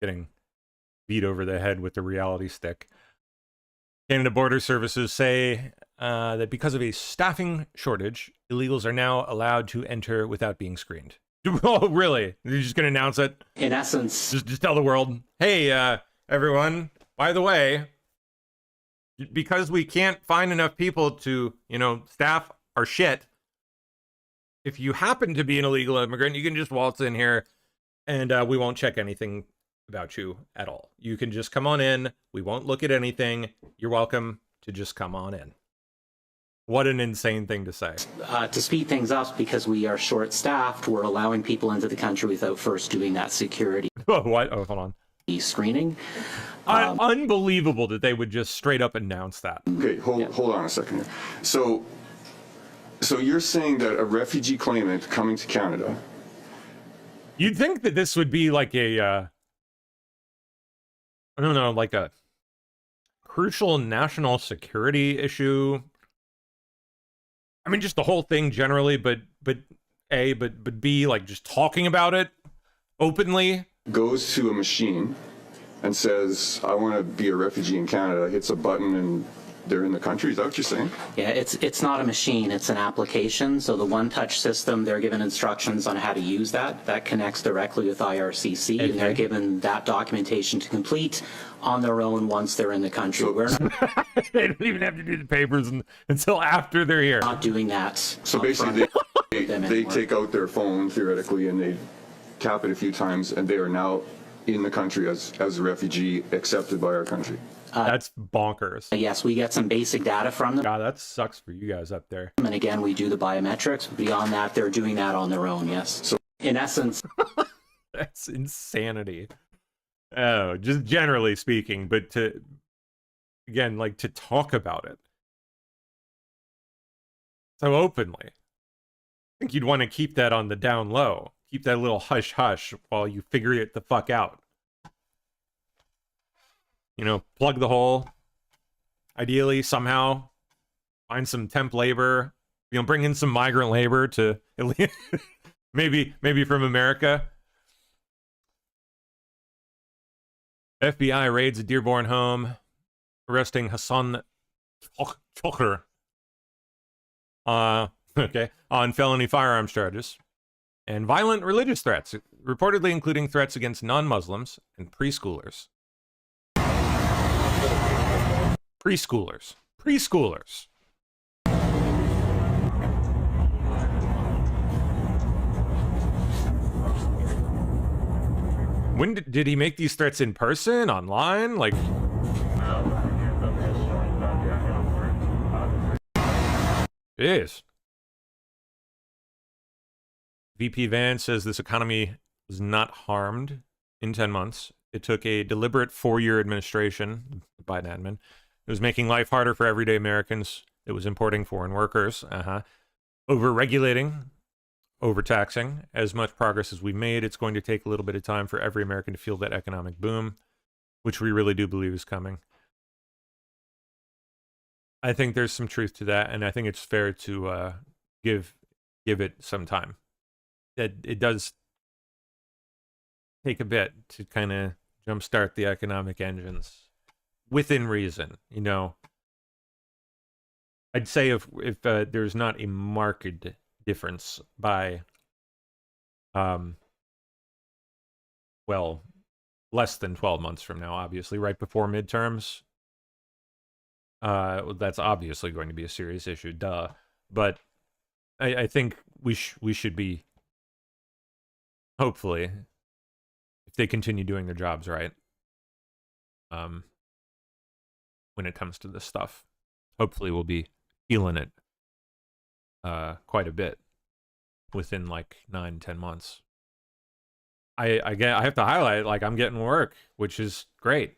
getting beat over the head with the reality stick. Canada Border Services say that because of a staffing shortage, illegals are now allowed to enter without being screened. Oh, really? You're just going to announce it? In essence. Just tell the world, hey, everyone, by the way, because we can't find enough people to, you know, staff our shit, if you happen to be an illegal immigrant, you can just waltz in here and we won't check anything about you at all. You can just come on in. We won't look at anything. You're welcome to just come on in. What an insane thing to say. To speed things up, because we are short-staffed, we're allowing people into the country without first doing that security. What? Oh, hold on. Screening. Unbelievable that they would just straight up announce that. Okay, hold on a second here. So you're saying that a refugee claimant coming to Canada. You'd think that this would be like a, I don't know, like a crucial national security issue. I mean, just the whole thing generally, but B, like just talking about it openly. Goes to a machine and says, I want to be a refugee in Canada, hits a button and they're in the country. Is that what you're saying? Yeah, it's not a machine, it's an application. So the one-touch system, they're given instructions on how to use that. That connects directly with IRCC, and they're given that documentation to complete on their own once they're in the country. So, they don't even have to do the papers until after they're here. Not doing that. So basically, they take out their phone, theoretically, and they tap it a few times, and they are now in the country as a refugee accepted by our country. That's bonkers. Yes, we get some basic data from them. God, that sucks for you guys up there. And again, we do the biometrics. Beyond that, they're doing that on their own, yes. So in essence... That's insanity. Oh, just generally speaking, but to, again, like to talk about it so openly. I think you'd want to keep that on the down low. Keep that little hush-hush while you figure it the fuck out. You know, plug the hole. Ideally, somehow, find some temp labor. You know, bring in some migrant labor to maybe from America. FBI raids a Dearborn home, arresting Hassan Chokr on felony firearms charges and violent religious threats, reportedly including threats against non-Muslims and preschoolers. Preschoolers. When did he make these threats in person, online? Like, it is. VP Vance says this economy was not harmed in 10 months. It took a deliberate 4-year administration, the Biden admin. It was making life harder for everyday Americans. It was importing foreign workers. Over-regulating, overtaxing. As much progress as we made, it's going to take a little bit of time for every American to feel that economic boom, which we really do believe is coming. I think there's some truth to that, and I think it's fair to give it some time. It does take a bit to kind of jumpstart the economic engines within reason. You know, I'd say if there's not a marked difference by, well, less than 12 months from now, obviously, right before midterms, that's obviously going to be a serious issue, duh. But I think we should be, hopefully, if they continue doing their jobs right, when it comes to this stuff, hopefully we'll be feeling it quite a bit within like 9-10 months. I have to highlight, like, I'm getting work, which is great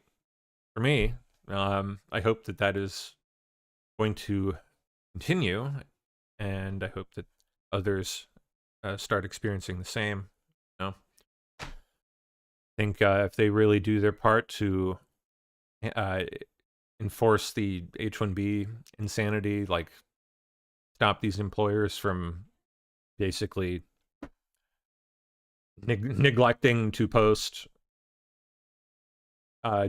for me. I hope that is going to continue, and I hope that others start experiencing the same. You know, I think if they really do their part to enforce the H-1B insanity, like stop these employers from basically neglecting to post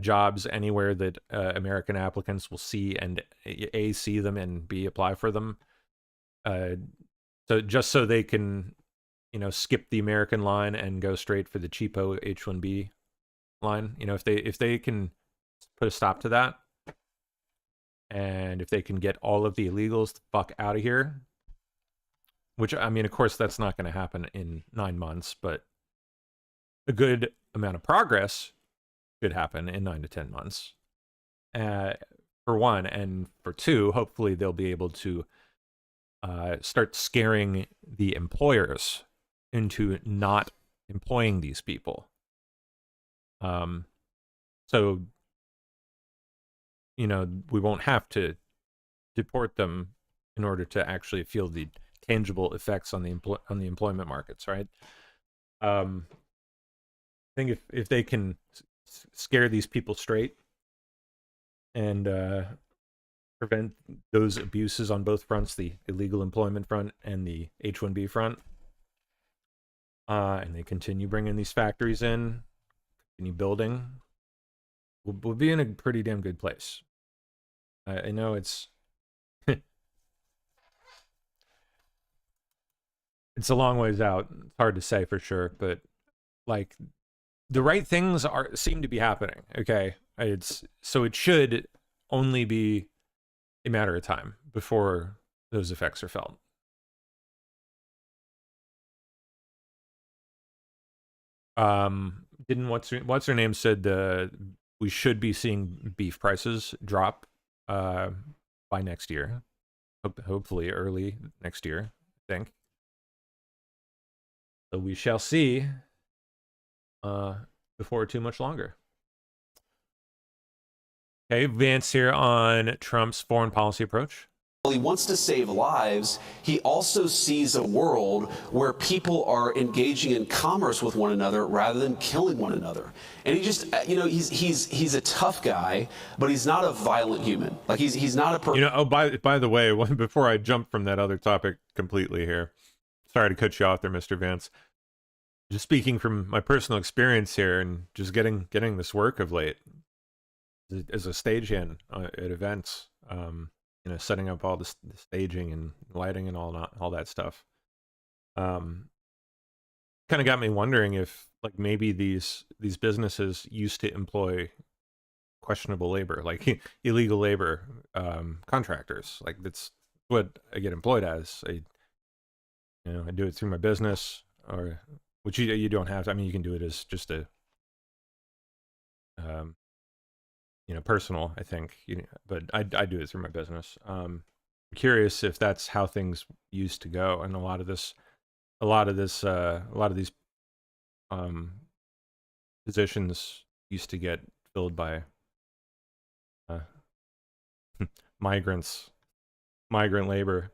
jobs anywhere that American applicants will see, and A, see them, and B, apply for them. So just so they can, you know, skip the American line and go straight for the cheapo H-1B line. You know, if they can put a stop to that, and if they can get all of the illegals the fuck out of here, which, I mean, of course, that's not going to happen in 9 months, but a good amount of progress should happen in 9 to 10 months. For one, and for two, hopefully they'll be able to start scaring the employers into not employing these people. So, you know, we won't have to deport them in order to actually feel the tangible effects on the employment markets, right? I think if they can scare these people straight and prevent those abuses on both fronts, the illegal employment front and the H-1B front, and they continue bringing these factories in, continue building, we'll be in a pretty damn good place. I know it's it's a long ways out. It's hard to say for sure, but like the right things seem to be happening. Okay, so it should only be a matter of time before those effects are felt. Didn't what's her name said we should be seeing beef prices drop by next year, hopefully early next year, I think. So we shall see before too much longer. Okay, Vance here on Trump's foreign policy approach. While he wants to save lives, he also sees a world where people are engaging in commerce with one another rather than killing one another. And he just, you know, he's a tough guy, but he's not a violent human. Like he's not a person. You know, oh, by the way, before I jump from that other topic completely here, sorry to cut you off there, Mr. Vance. Just speaking from my personal experience here and just getting this work of late as a stagehand at events, you know, setting up all the staging and lighting and all that stuff. Kind of got me wondering if, like, maybe these businesses used to employ questionable labor, like illegal labor, contractors. Like that's what I get employed as. I do it through my business, or which you don't have to. I mean, you can do it as just a personal, I think, but I do it through my business. I'm curious if that's how things used to go, and a lot of these positions used to get filled by migrant labor,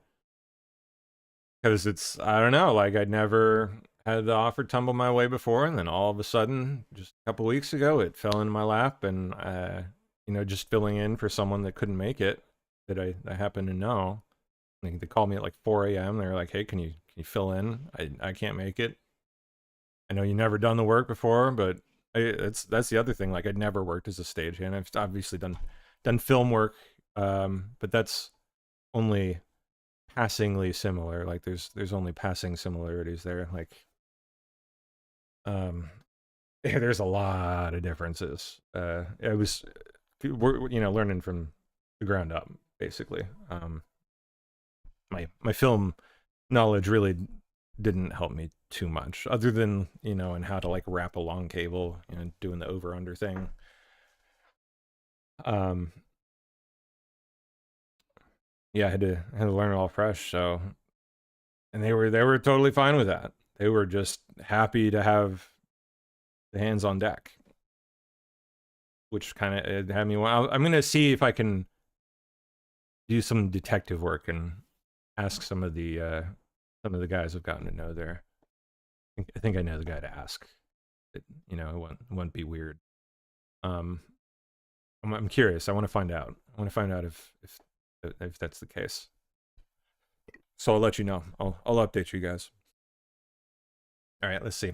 because I don't know, like I'd never had the offer tumble my way before, and then all of a sudden, just a couple weeks ago, it fell into my lap, and just filling in for someone that couldn't make it, that I happen to know. They called me at like 4 a.m. They were like, "Hey, can you fill in? I can't make it. I know you've never done the work before, but that's the other thing. Like, I'd never worked as a stagehand. I've obviously done film work, but that's only passingly similar. Like, there's only passing similarities there. Like, there's a lot of differences. It was, we're, you know, learning from the ground up, basically. My film knowledge really didn't help me too much, other than, you know, and how to like wrap a long cable, you know, doing the over under thing. Yeah, I had to learn it all fresh. So, and they were totally fine with that. They were just happy to have the hands on deck, which kind of had me. I'm gonna see if I can do some detective work and ask some of the guys I've gotten to know there. I think I know the guy to ask. You know, it won't be weird. I'm curious. I want to find out. I want to find out if that's the case. So I'll let you know. I'll update you guys. All right, let's see.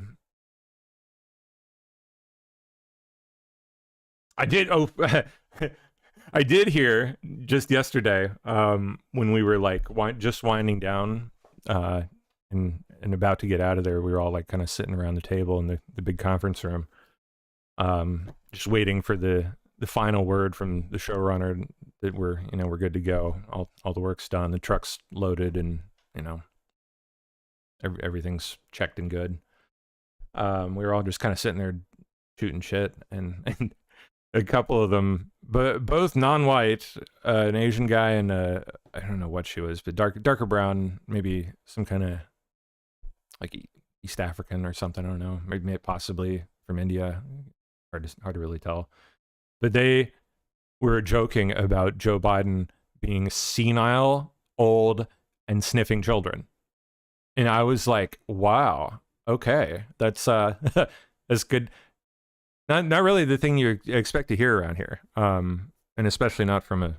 I did. Oh, I did hear just yesterday when we were like just winding down and about to get out of there. We were all like kind of sitting around the table in the big conference room, just waiting for the final word from the showrunner that we're good to go. All the work's done. The truck's loaded, and you know everything's checked and good. We were all just kind of sitting there shooting shit, and a couple of them, but both non-white, an Asian guy and I don't know what she was, but darker brown, maybe some kind of like East African or something. I don't know, maybe possibly from India. Hard to really tell. But they were joking about Joe Biden being senile, old, and sniffing children, and I was like, "Wow, okay, that's that's good." Not really the thing you expect to hear around here, and especially not from a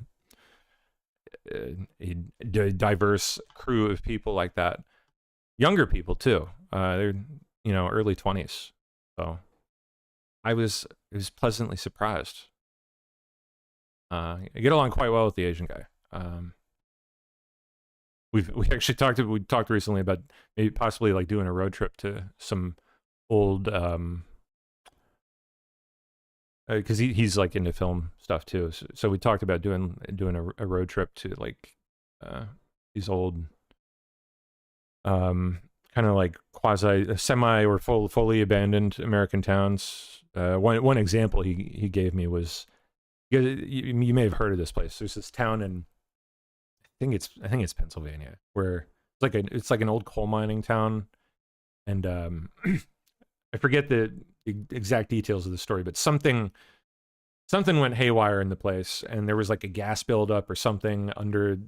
diverse crew of people like that. Younger people too. They're early 20s. So I was pleasantly surprised. I get along quite well with the Asian guy. We actually talked recently about maybe possibly like doing a road trip to some old. Because he's like into film stuff too, so we talked about doing a road trip to like these old kind of like quasi semi or fully abandoned American towns. One example he gave me was, you may have heard of this place. There's this town in I think it's Pennsylvania, where it's like an old coal mining town, and I forget the exact details of the story, but something went haywire in the place, and there was like a gas buildup or something under,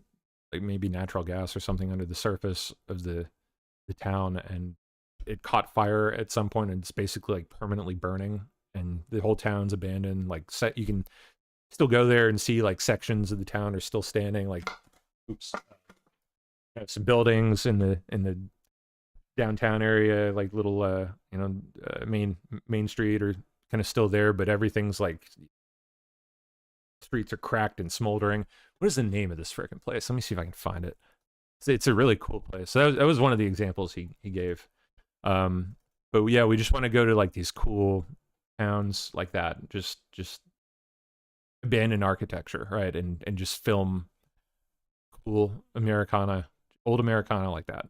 like maybe natural gas or something under the surface of the town, and it caught fire at some point, and it's basically like permanently burning, and the whole town's abandoned. Like, you can still go there and see like sections of the town are still standing. Like, some buildings in the downtown area, like little main street, are kind of still there, but everything's like, streets are cracked and smoldering. What is the name of this freaking place? Let me see if I can find it. It's a really cool place. So that was one of the examples he gave. But yeah, we just want to go to like these cool towns like that, just abandoned architecture, right? And just film cool old Americana like that.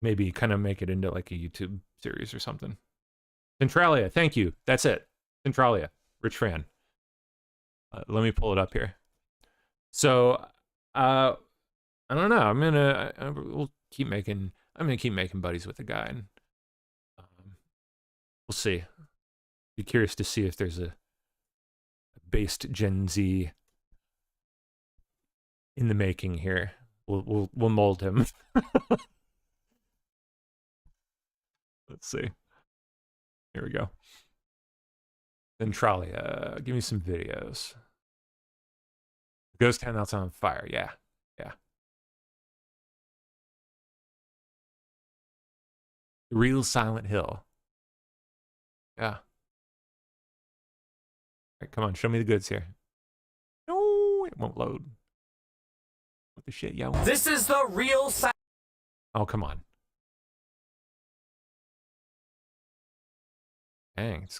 Maybe kind of make it into like a YouTube series or something. Centralia, thank you. That's it. Centralia, Rich Fan. Let me pull it up here. So, I don't know. I'm gonna keep making buddies with the guy, and we'll see. Be curious to see if there's a based Gen Z in the making here. We'll mold him. Let's see. Here we go. Centralia. Give me some videos. Ghost town that's on fire. Yeah. Real Silent Hill. Yeah. All right, come on, show me the goods here. No, it won't load. What the shit, yo? This is the real Oh, come on. Dang, it's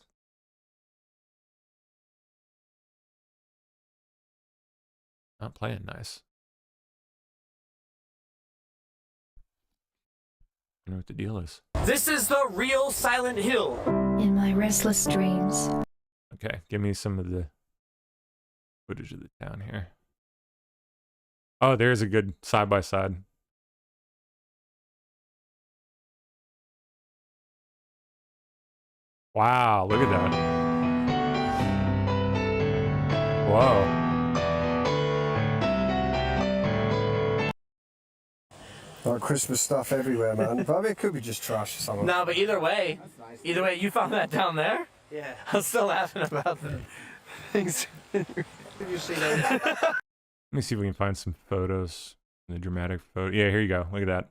not playing nice. I don't know what the deal is. This is the real Silent Hill. In my restless dreams. Okay, give me some of the footage of the town here. Oh, there's a good side-by-side. Wow, look at that. Whoa. Christmas stuff everywhere, man. But I mean, it could be just trash or something. No, but either way, you found that down there? Yeah. I'm still laughing about the things. Did you see that? Let me see if we can find some photos. The dramatic photo. Yeah, here you go. Look at that.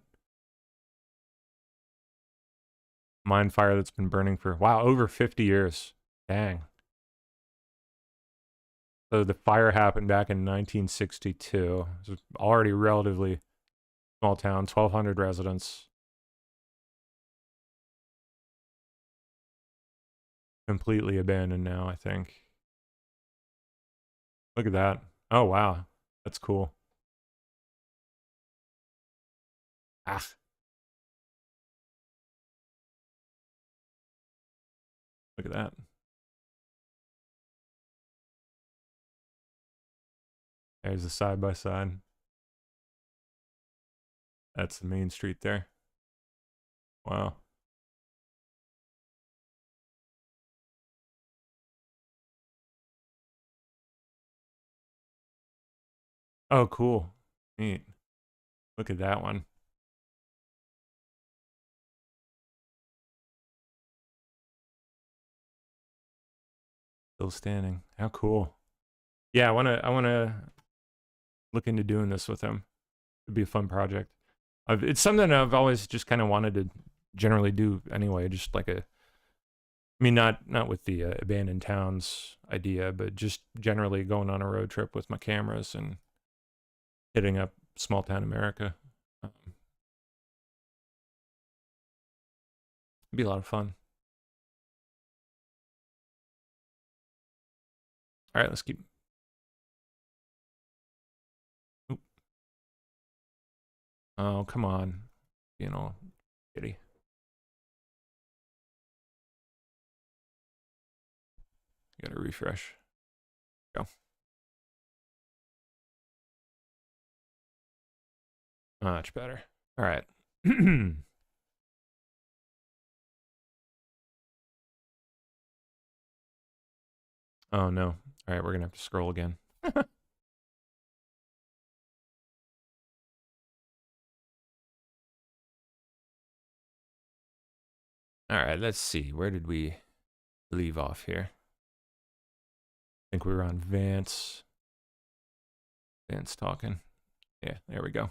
Mine fire that's been burning for, wow, over 50 years. Dang. So the fire happened back in 1962. It was already relatively small town, 1,200 residents. Completely abandoned now, I think. Look at that. Oh, wow. That's cool. Ah. Look at that. There's the side-by-side. That's the main street there. Wow. Oh, cool. Neat. Look at that one. Still standing. How cool. Yeah, I wanna look into doing this with him. It'd be a fun project. It's something I've always just kind of wanted to generally do anyway, just like I mean, not with the abandoned towns idea, but just generally going on a road trip with my cameras and hitting up small town America. It'd be a lot of fun. All right, let's keep. Oop. Oh, come on. You know, kitty. Gotta refresh. Go. Much better. All right. Oh no. All right, we're gonna have to scroll again. All right, let's see. Where did we leave off here? I think we were on Vance. Vance talking. Yeah, there we go.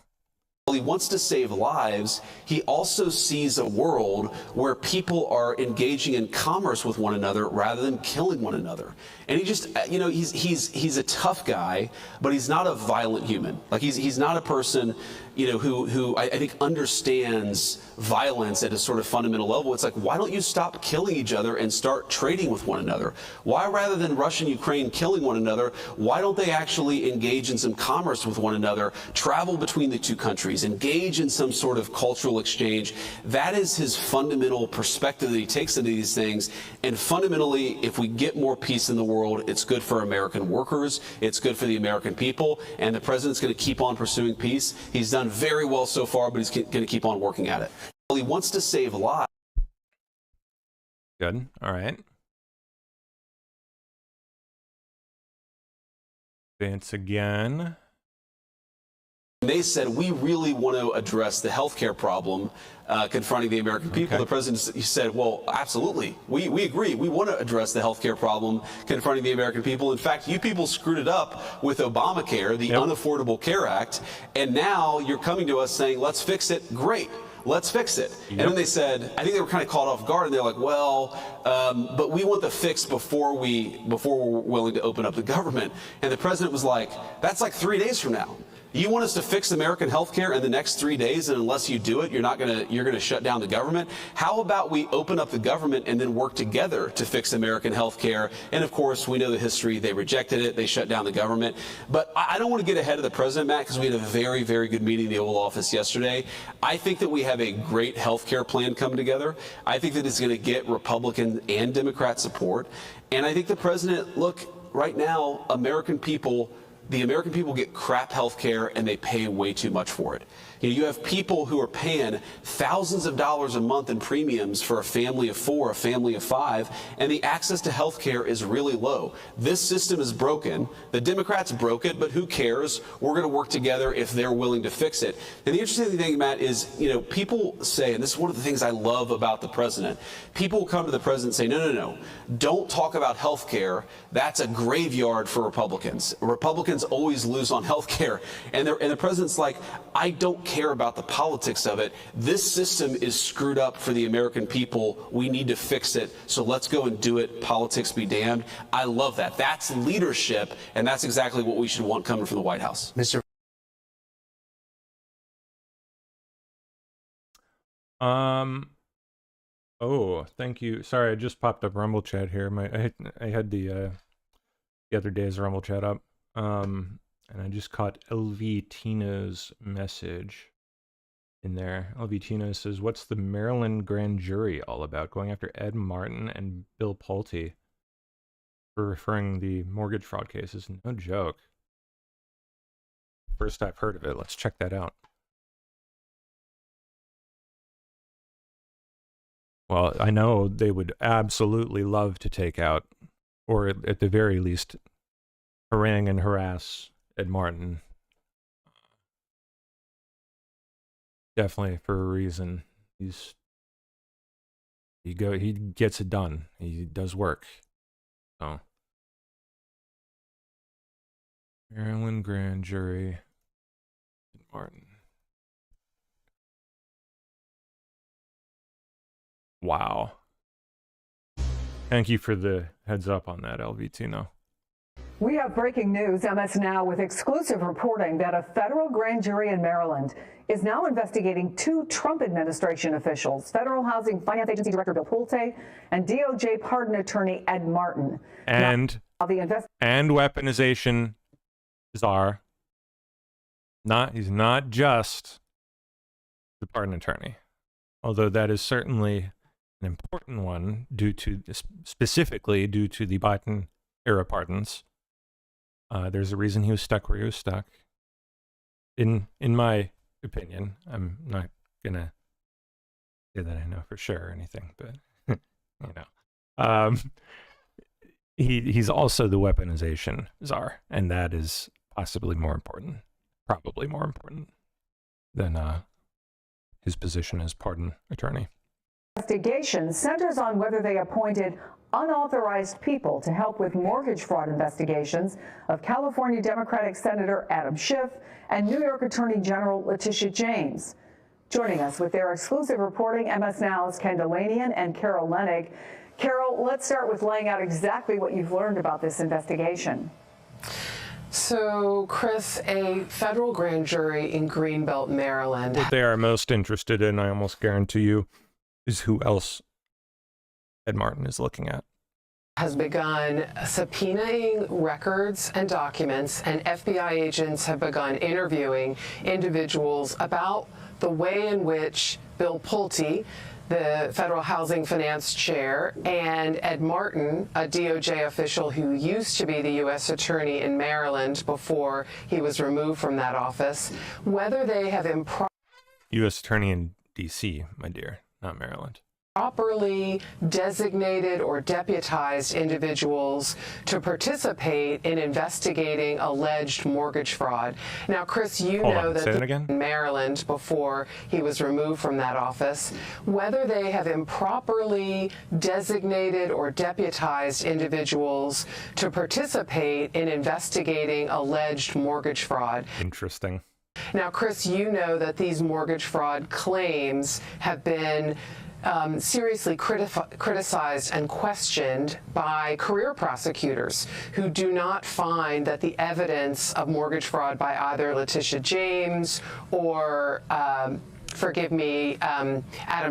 While he wants to save lives, he also sees a world where people are engaging in commerce with one another rather than killing one another. And he just, you know, he's a tough guy, but he's not a violent human. Like he's not a person, you know, who I think understands violence at a sort of fundamental level. It's like, why don't you stop killing each other and start trading with one another? Why, rather than Russia and Ukraine killing one another, why don't they actually engage in some commerce with one another, travel between the two countries, engage in some sort of cultural exchange? That is his fundamental perspective that he takes into these things. And fundamentally, if we get more peace in the world, it's good for American workers, it's good for the American people, and the president's going to keep on pursuing peace. He's done very well so far, but he's going to keep on working at it. Well, he wants to save lives. Good. All right. Vance again. They said, we really want to address the health care problem confronting the American people. Okay. The president said, well, absolutely. We agree. We want to address the health care problem confronting the American people. In fact, you people screwed it up with Obamacare, the Unaffordable Care Act, and now you're coming to us saying, let's fix it. Great. let's fix it. And then they said, I think they were kind of caught off guard, and they're like, well, but we want the fix before we're willing to open up the government. And the president was like, that's like 3 days from now. You want us to fix American health care in the next 3 days, and unless you do it, you're gonna shut down the government? How about we open up the government and then work together to fix American health care? And of course, we know the history. They rejected it. They shut down the government. But I don't want to get ahead of the president, Matt, because we had a very, very good meeting in the Oval Office yesterday. I think that we have a great health care plan come together. I think that it's going to get Republican and Democrat support. And I think the president, look, right now, the American people get crap health care, and they pay way too much for it. You have people who are paying thousands of dollars a month in premiums for a family of 4, a family of 5, and the access to health care is really low. This system is broken. The Democrats broke it, but who cares? We're going to work together if they're willing to fix it. And the interesting thing, Matt, is, people say, and this is one of the things I love about the president, people come to the president and say, no, don't talk about health care. That's a graveyard for Republicans. Republicans always lose on health care. And the president's like, I don't care about the politics of it. This system is screwed up for the American people. We need to fix it. So let's go and do it. Politics be damned. I love that. That's leadership, and that's exactly what we should want coming from the White House. Mr. Oh, thank you. Sorry, I just popped up Rumble chat here. I had the other day's Rumble chat up. And I just caught LV Tino's message in there. LV Tino says, what's the Maryland grand jury all about? Going after Ed Martin and Bill Pulte for referring the mortgage fraud cases. No joke. First I've heard of it. Let's check that out. Well, I know they would absolutely love to take out, or at the very least, harangue and harass Ed Martin. Definitely for a reason. He gets it done. He does work. So Maryland grand jury, Ed Martin. Wow. Thank you for the heads up on that, LV Tino. We have breaking news, MS Now, with exclusive reporting that a federal grand jury in Maryland is now investigating 2 Trump administration officials, Federal Housing Finance Agency Director Bill Pulte and DOJ pardon attorney Ed Martin. And weaponization czar. He's not just the pardon attorney, although that is certainly an important one specifically due to the Biden era pardons. There's a reason he was stuck where he was stuck. In my opinion, I'm not gonna say that I know for sure or anything, but he's also the weaponization czar, and that is possibly more important, probably more important than his position as pardon attorney. Investigation centers on whether they appointed unauthorized people to help with mortgage fraud investigations of California Democratic Senator Adam Schiff and New York Attorney General Letitia James. Joining us with their exclusive reporting, MS Now's Ken Delanian and Carol Lenig. Carol, let's start with laying out exactly what you've learned about this investigation. So, Chris, a federal grand jury in Greenbelt, Maryland. What they are most interested in, I almost guarantee you, is who else Ed Martin is looking at. Has begun subpoenaing records and documents, and FBI agents have begun interviewing individuals about the way in which Bill Pulte, the Federal Housing Finance Chair, and Ed Martin, a DOJ official who used to be the U.S. Attorney in Maryland before he was removed from that office, whether they have U.S. Attorney in D.C., my dear, not Maryland. Properly designated or deputized individuals to participate in investigating alleged mortgage fraud. Now, Chris, you know that in Maryland before he was removed from that office, whether they have improperly designated or deputized individuals to participate in investigating alleged mortgage fraud. Interesting. Now, Chris, you know that these mortgage fraud claims have been seriously criticized and questioned by career prosecutors who do not find that the evidence of mortgage fraud by either Letitia James or Adam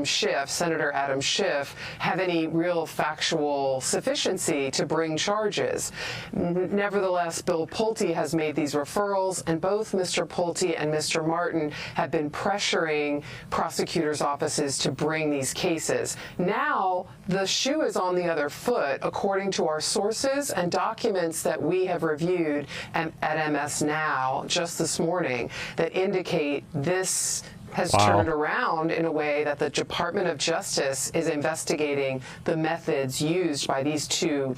Schiff, Senator Adam Schiff, have any real factual sufficiency to bring charges. Nevertheless, Bill Pulte has made these referrals, and both Mr. Pulte and Mr. Martin have been pressuring prosecutors' offices to bring these cases. Now, the shoe is on the other foot, according to our sources and documents that we have reviewed at MS Now just this morning that indicate this has turned around in a way that the Department of Justice is investigating the methods used by these two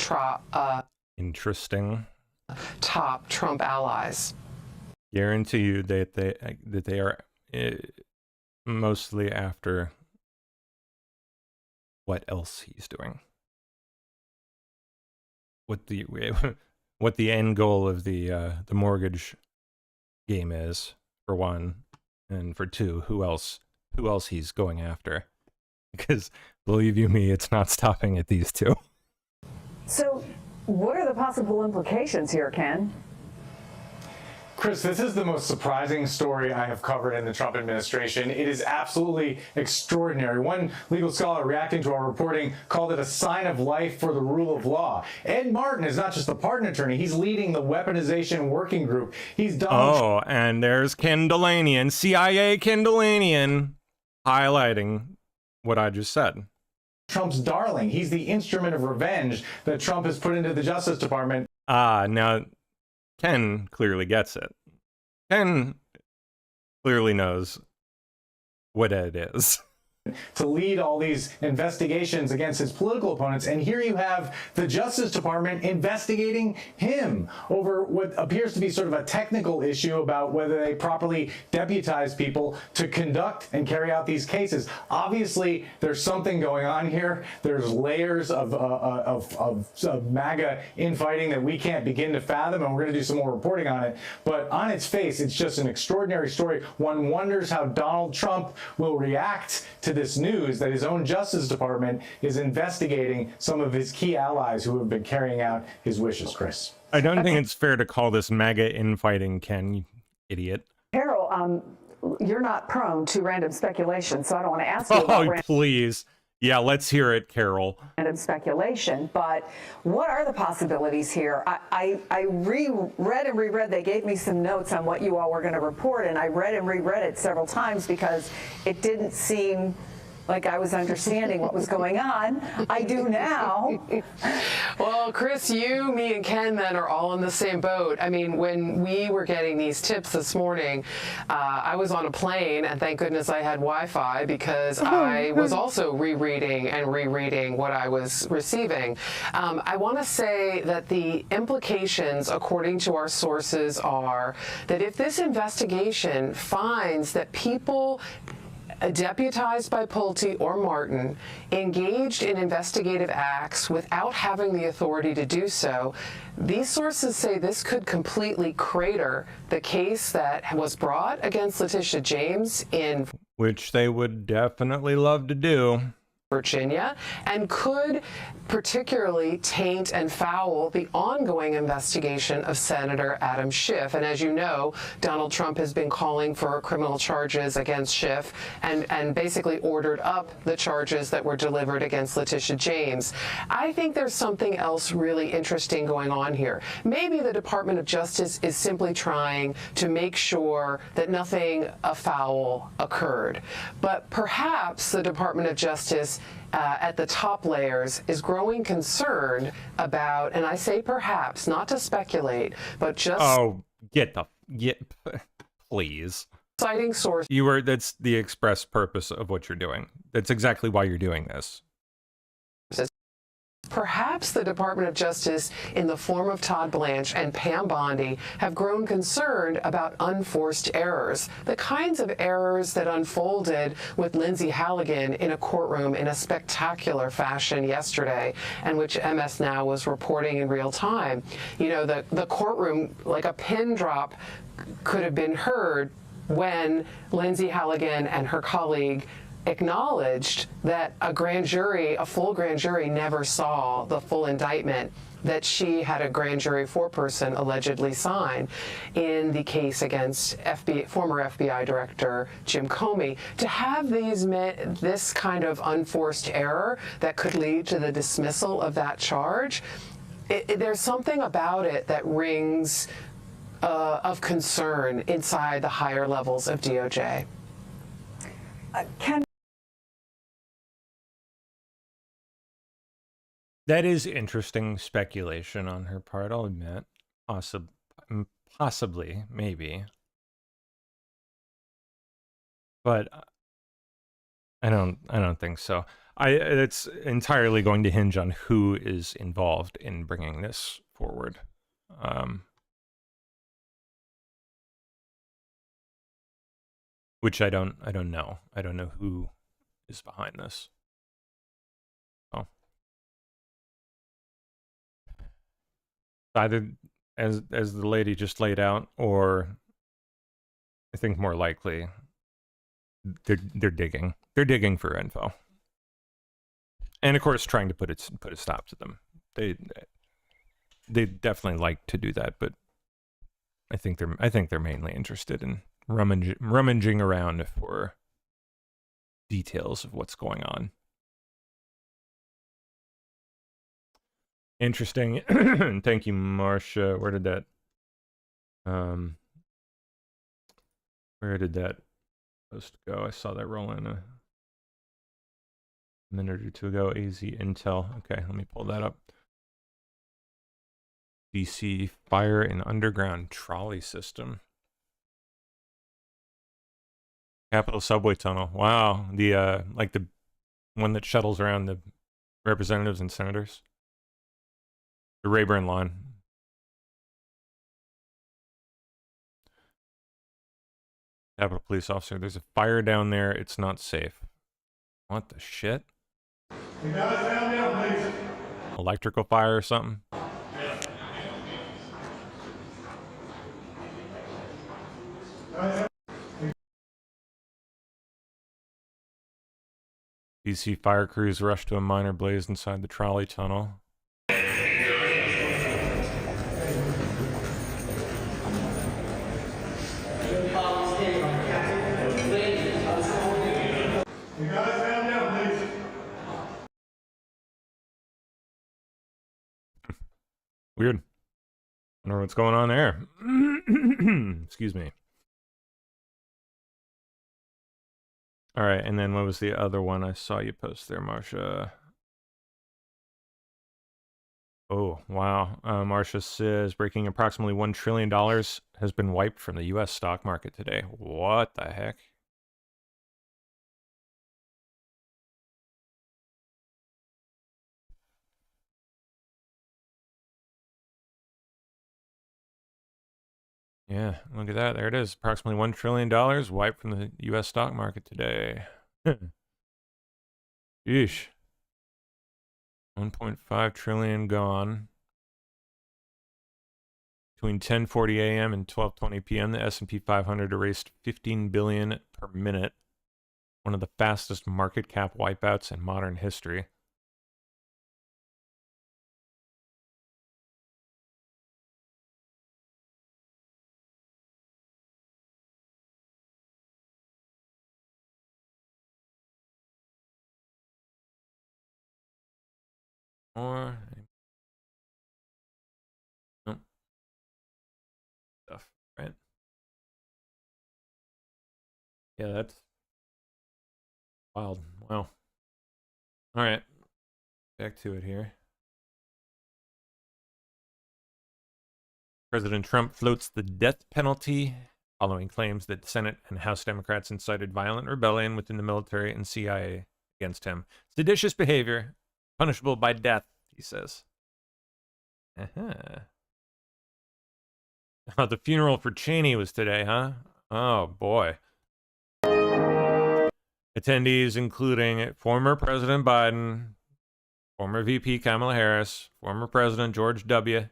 interesting top Trump allies. Guarantee you that they are mostly after what else he's doing. What the end goal of the mortgage game is, for one. And for two, who else he's going after? Because believe you me, it's not stopping at these two. So what are the possible implications here, Ken? Chris, this is the most surprising story I have covered in the Trump administration. It is absolutely extraordinary. One legal scholar reacting to our reporting called it a sign of life for the rule of law. Ed Martin is not just a pardon attorney. He's leading the weaponization working group. He's Donald and there's Ken Dilanian, CIA Ken Dilanian, highlighting what I just said. Trump's darling. He's the instrument of revenge that Trump has put into the Justice Department. Now Ken clearly gets it. Ken clearly knows what Ed is. To lead all these investigations against his political opponents. And here you have the Justice Department investigating him over what appears to be sort of a technical issue about whether they properly deputize people to conduct and carry out these cases. Obviously, there's something going on here. There's layers of MAGA infighting that we can't begin to fathom, and we're going to do some more reporting on it. But on its face, it's just an extraordinary story. One wonders how Donald Trump will react to this news that his own Justice Department is investigating some of his key allies who have been carrying out his wishes, Chris. I don't think it's fair to call this MAGA infighting, Ken, you idiot. Carol, you're not prone to random speculation, so I don't want to ask you about please. Yeah, let's hear it, Carol. Random speculation, but what are the possibilities here? I reread and reread. They gave me some notes on what you all were going to report, and I read and reread it several times because it didn't seem like I was understanding what was going on. I do now. Well, Chris, you, me, and Ken then are all in the same boat. I mean, when we were getting these tips this morning, I was on a plane, and thank goodness I had Wi-Fi because I was also rereading and rereading what I was receiving. I want to say that the implications, according to our sources, are that if this investigation finds that people deputized by Pulte or Martin engaged in investigative acts without having the authority to do so, these sources say this could completely crater the case that was brought against Letitia James in which they would definitely love to do. Virginia, and could particularly taint and foul the ongoing investigation of Senator Adam Schiff. And as you know, Donald Trump has been calling for criminal charges against Schiff and basically ordered up the charges that were delivered against Letitia James. I think there's something else really interesting going on here. Maybe the Department of Justice is simply trying to make sure that nothing foul occurred. But perhaps the Department of Justice at the top layers is growing concerned about, and I say perhaps, not to speculate, but just please. Citing source. That's the express purpose of what you're doing. That's exactly why you're doing this. Perhaps the Department of Justice, in the form of Todd Blanche and Pam Bondi, have grown concerned about unforced errors, the kinds of errors that unfolded with Lindsay Halligan in a courtroom in a spectacular fashion yesterday, and which MS Now was reporting in real time. You know, the courtroom, like a pin drop, could have been heard when Lindsay Halligan and her colleague acknowledged that a full grand jury never saw the full indictment that she had a grand jury foreperson allegedly sign in the case against former FBI Director Jim Comey. To have this kind of unforced error that could lead to the dismissal of that charge, there's something about it that rings of concern inside the higher levels of DOJ. That is interesting speculation on her part, I'll admit. Possibly, maybe. But I don't think so. It's entirely going to hinge on who is involved in bringing this forward. Which I don't know. I don't know who is behind this. Oh. Either as the lady just laid out, or I think more likely they're digging. They're digging for info. And of course trying to put a stop to them. They definitely like to do that, but I think they're mainly interested in rummaging around for details of what's going on. Interesting. Thank you, Marcia. Where did that post go? I saw that roll in a minute or two ago. AZ Intel. Okay, let me pull that up. DC fire in underground trolley system. Capitol subway tunnel. Wow, the like the one that shuttles around the representatives and senators. The Rayburn line. Capitol police officer. There's a fire down there. It's not safe. What the shit? You guys down there, please. Electrical fire or something? DC fire crews rushed to a minor blaze inside the trolley tunnel. Weird. I don't know what's going on there. Excuse me. All right, and then what was the other one I saw you post there, Marcia? Oh, wow. Marcia says breaking approximately $1 trillion has been wiped from the U.S. stock market today. What the heck? Yeah, look at that. There it is. Approximately $1 trillion wiped from the U.S. stock market today. Yeesh. 1.5 trillion gone. Between 10:40 a.m. and 12:20 p.m., the S&P 500 erased 15 billion per minute. One of the fastest market cap wipeouts in modern history. Or nope. Stuff, right? Yeah, that's wild. Wow. All right, back to it here. President Trump floats the death penalty following claims that Senate and House Democrats incited violent rebellion within the military and CIA against him. Seditious behavior, punishable by death, he says. Oh, the funeral for Cheney was today, huh? Oh, boy. Attendees including former President Biden, former VP Kamala Harris, former President George W.,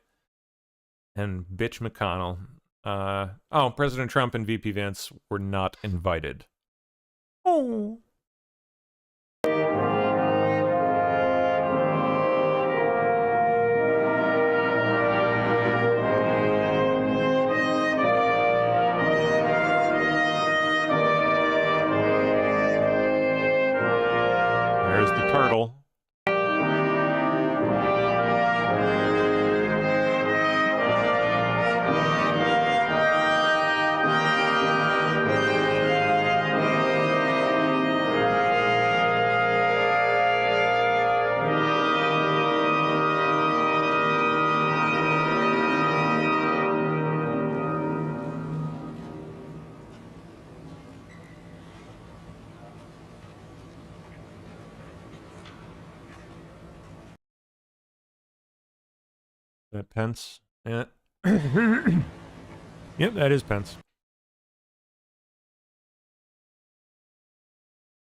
and Bitch McConnell. Oh, President Trump and VP Vance were not invited. Oh. There's the turtle. That Pence? Yeah. Yep, that is Pence.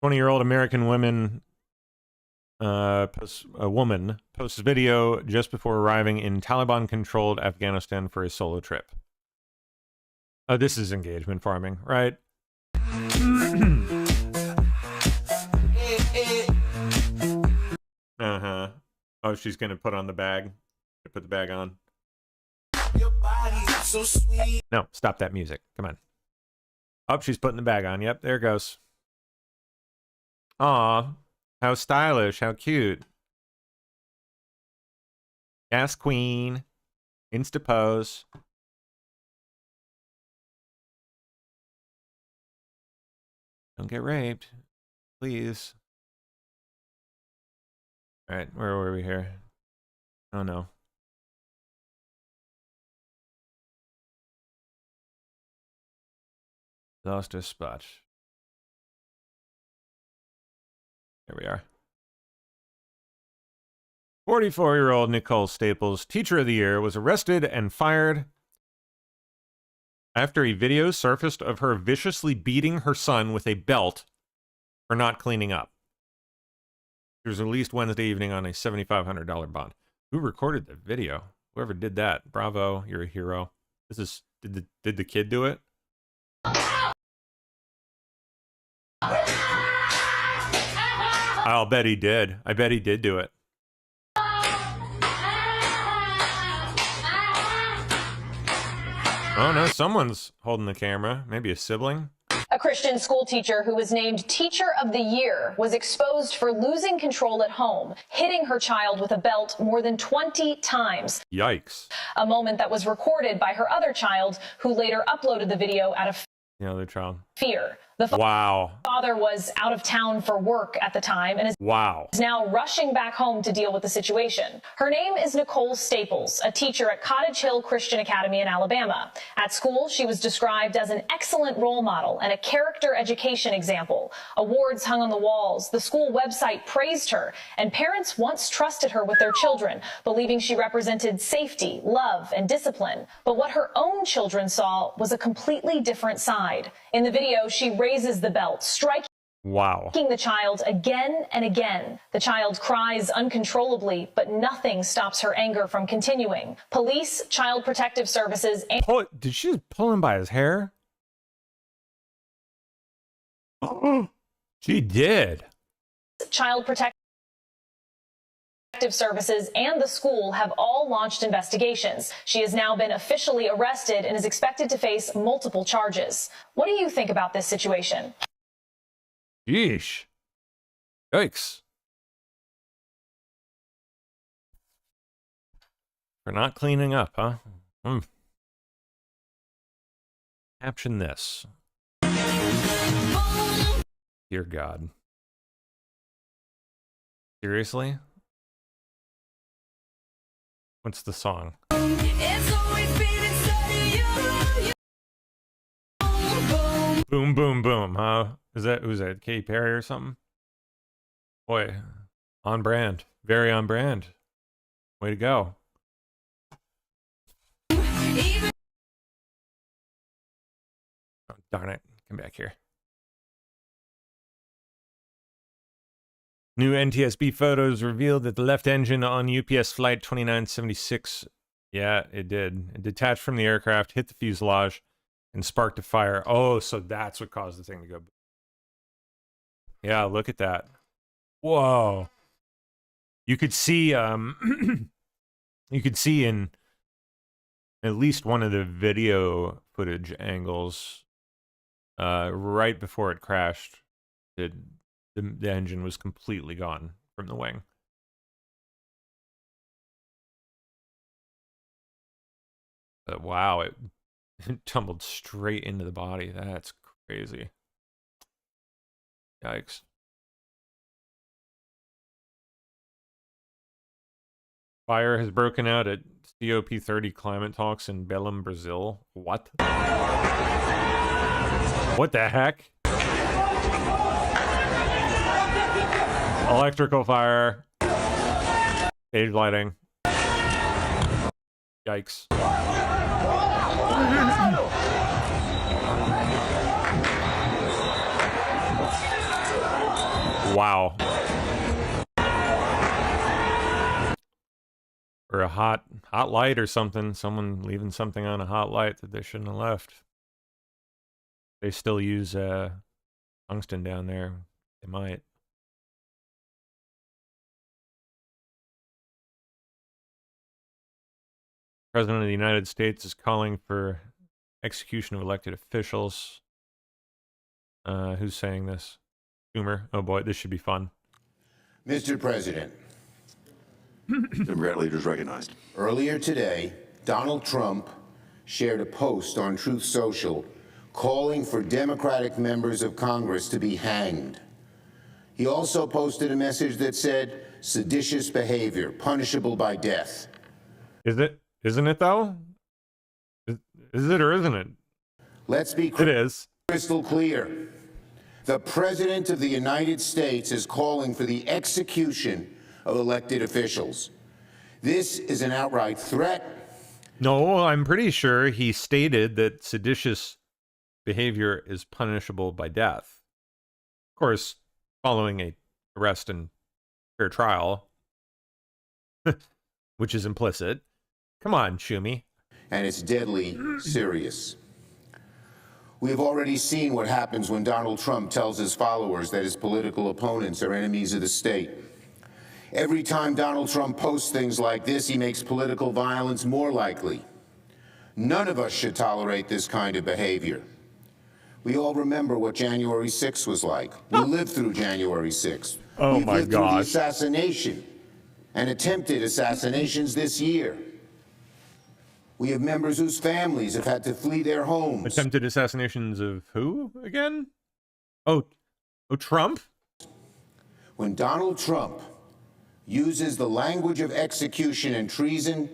20-year-old American woman posts video just before arriving in Taliban-controlled Afghanistan for a solo trip. Oh, this is engagement farming, right? Uh-huh. Oh, she's gonna put on the bag. Put the bag on. So sweet. No, stop that music. Come on. Oh, she's putting the bag on. Yep, there it goes. Aw, how stylish, how cute. Yes, queen. Insta pose. Don't get raped, please. All right, where were we here? Oh no. Lost a spot. There we are. 44-year-old Nicole Staples, Teacher of the Year, was arrested and fired after a video surfaced of her viciously beating her son with a belt for not cleaning up. She was released Wednesday evening on a $7,500 bond. Who recorded the video? Whoever did that, bravo, you're a hero. This is did the kid do it? I'll bet he did. I bet he did do it. Oh no, someone's holding the camera. Maybe a sibling. A Christian school teacher who was named Teacher of the Year was exposed for losing control at home, hitting her child with a belt more than 20 times. Yikes. A moment that was recorded by her other child, who later uploaded the video out of The other child. fear. The father was out of town for work at the time and is now rushing back home to deal with the situation. Her name is Nicole Staples, a teacher at Cottage Hill Christian Academy in Alabama. At school, she was described as an excellent role model and a character education example. Awards hung on the walls, the school website praised her, and parents once trusted her with their children, believing she represented safety, love, and discipline. But what her own children saw was a completely different side. In the video, she raises the belt, striking the child again and again. The child cries uncontrollably, but nothing stops her anger from continuing. Police, Child Protective Services, and did she just pull him by his hair? She did. Child Protective Services and the school have all launched investigations. She has now been officially arrested and is expected to face multiple charges. What do you think about this situation? Yeesh. Yikes. For not cleaning up, huh? Caption this. Dear God. Seriously? What's the song? Boom, boom, boom, huh? Who's that, Katy Perry or something? Boy, on brand. Very on brand. Way to go. Oh, darn it. Come back here. New NTSB photos revealed that the left engine on UPS Flight 2976 Yeah, it did. It detached from the aircraft, hit the fuselage, and sparked a fire. Oh, so that's what caused the thing to go. Yeah, look at that. Whoa. You could see you could see in at least one of the video footage angles right before it crashed, the engine was completely gone from the wing. But wow, it tumbled straight into the body. That's crazy. Yikes. Fire has broken out at COP30 climate talks in Belém, Brazil. What? What the heck? Electrical fire. Stage lighting. Yikes. Wow. Or a hot light or something. Someone leaving something on a hot light that they shouldn't have left. They still use tungsten down there. They might. President of the United States is calling for execution of elected officials. Who's saying this? Schumer. Oh boy, this should be fun. Mr. President. Democrat leaders recognized. Earlier today, Donald Trump shared a post on Truth Social calling for Democratic members of Congress to be hanged. He also posted a message that said, seditious behavior, punishable by death. Is it? Isn't it, though? Is it or isn't it? Let's be crystal clear. The President of the United States is calling for the execution of elected officials. This is an outright threat. No, I'm pretty sure he stated that seditious behavior is punishable by death. Of course, following a arrest and fair trial, which is implicit. Come on, Schumi. And it's deadly serious. We have already seen what happens when Donald Trump tells his followers that his political opponents are enemies of the state. Every time Donald Trump posts things like this, he makes political violence more likely. None of us should tolerate this kind of behavior. We all remember what January 6th was like. We lived through January 6th. Oh We've my lived through the gosh. assassination and attempted assassinations this year. We have members whose families have had to flee their homes. Attempted assassinations of who again? Oh, Trump? When Donald Trump uses the language of execution and treason,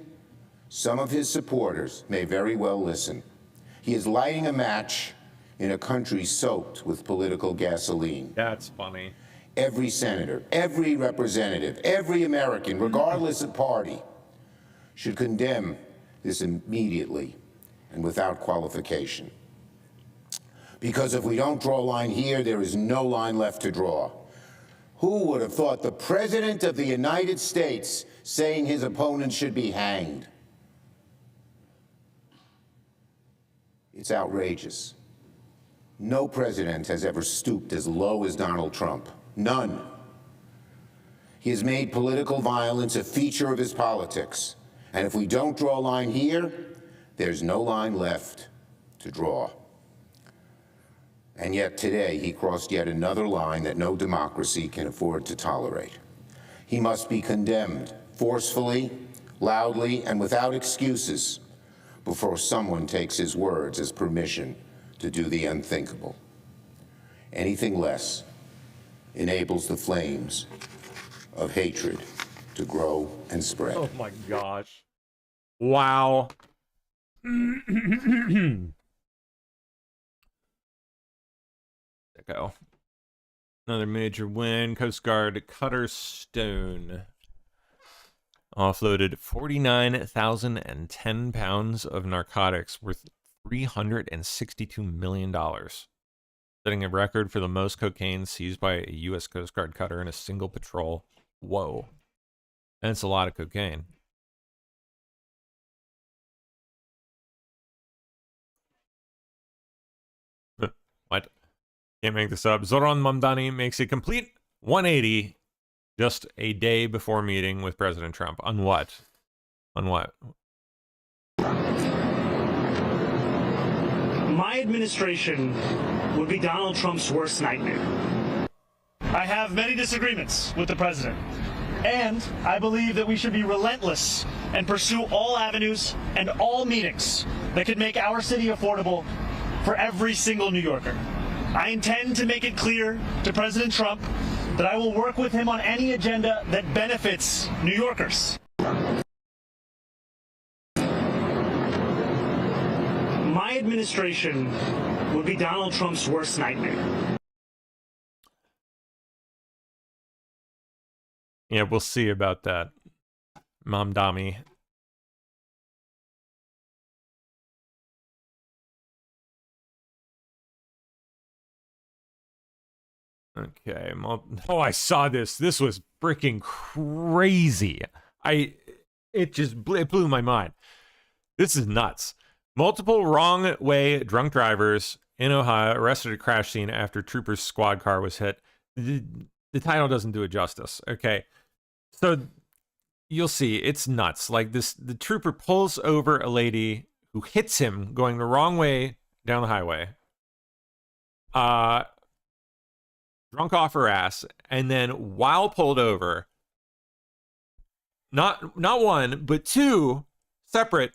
some of his supporters may very well listen. He is lighting a match in a country soaked with political gasoline. That's funny. Every senator, every representative, every American, regardless of party, should condemn this immediately and without qualification. Because if we don't draw a line here, there is no line left to draw. Who would have thought the President of the United States saying his opponents should be hanged? It's outrageous. No president has ever stooped as low as Donald Trump. None. He has made political violence a feature of his politics. And if we don't draw a line here, there's no line left to draw. And yet today he crossed yet another line that no democracy can afford to tolerate. He must be condemned forcefully, loudly, and without excuses before someone takes his words as permission to do the unthinkable. Anything less enables the flames of hatred to grow and spread. Oh my gosh. Wow. Go. Another major win. Coast Guard Cutter Stone offloaded 49,010 pounds of narcotics worth $362 million, setting a record for the most cocaine seized by a U.S. Coast Guard cutter in a single patrol. Whoa. That's a lot of cocaine. What? Can't make this up. Zoran Mamdani makes a complete 180 just a day before meeting with President Trump. On what? On what? My administration would be Donald Trump's worst nightmare. I have many disagreements with the president, and I believe that we should be relentless and pursue all avenues and all meetings that could make our city affordable for every single New Yorker. I intend to make it clear to President Trump that I will work with him on any agenda that benefits New Yorkers. My administration would be Donald Trump's worst nightmare. Yeah, we'll see about that. Mamdani. Okay. Oh, I saw this. This was freaking crazy. It blew my mind. This is nuts. Multiple wrong way drunk drivers in Ohio arrested at a crash scene after troopers' squad car was hit. The title doesn't do it justice. Okay. So you'll see it's nuts. Like the trooper pulls over a lady who hits him going the wrong way down the highway. Drunk off her ass, and then while pulled over, not one, but two separate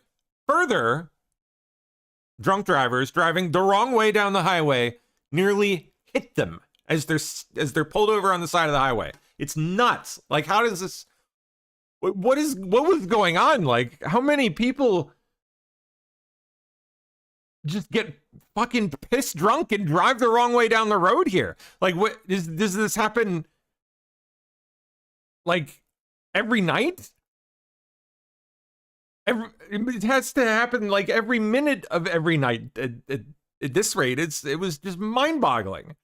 further drunk drivers driving the wrong way down the highway nearly hit them as they're pulled over on the side of the highway. It's nuts. Like, how does this? What was going on? Like, how many people just get fucking pissed drunk and drive the wrong way down the road here? Like, what does this happen? Like every night? It has to happen like every minute of every night at this rate. It was just mind-boggling.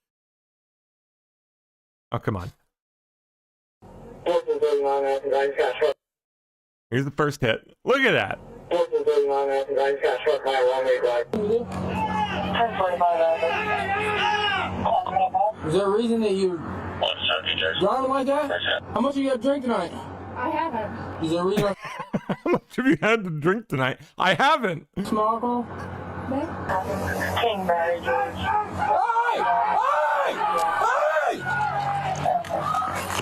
Oh, come on. Here's the first hit. Look at that. Is there a reason that you driving like that? How much have you had to drink tonight? I haven't. Is there a reason? How much have you had to drink tonight? I haven't. Small alcohol? King Mary George. Hey! Hey! Hey!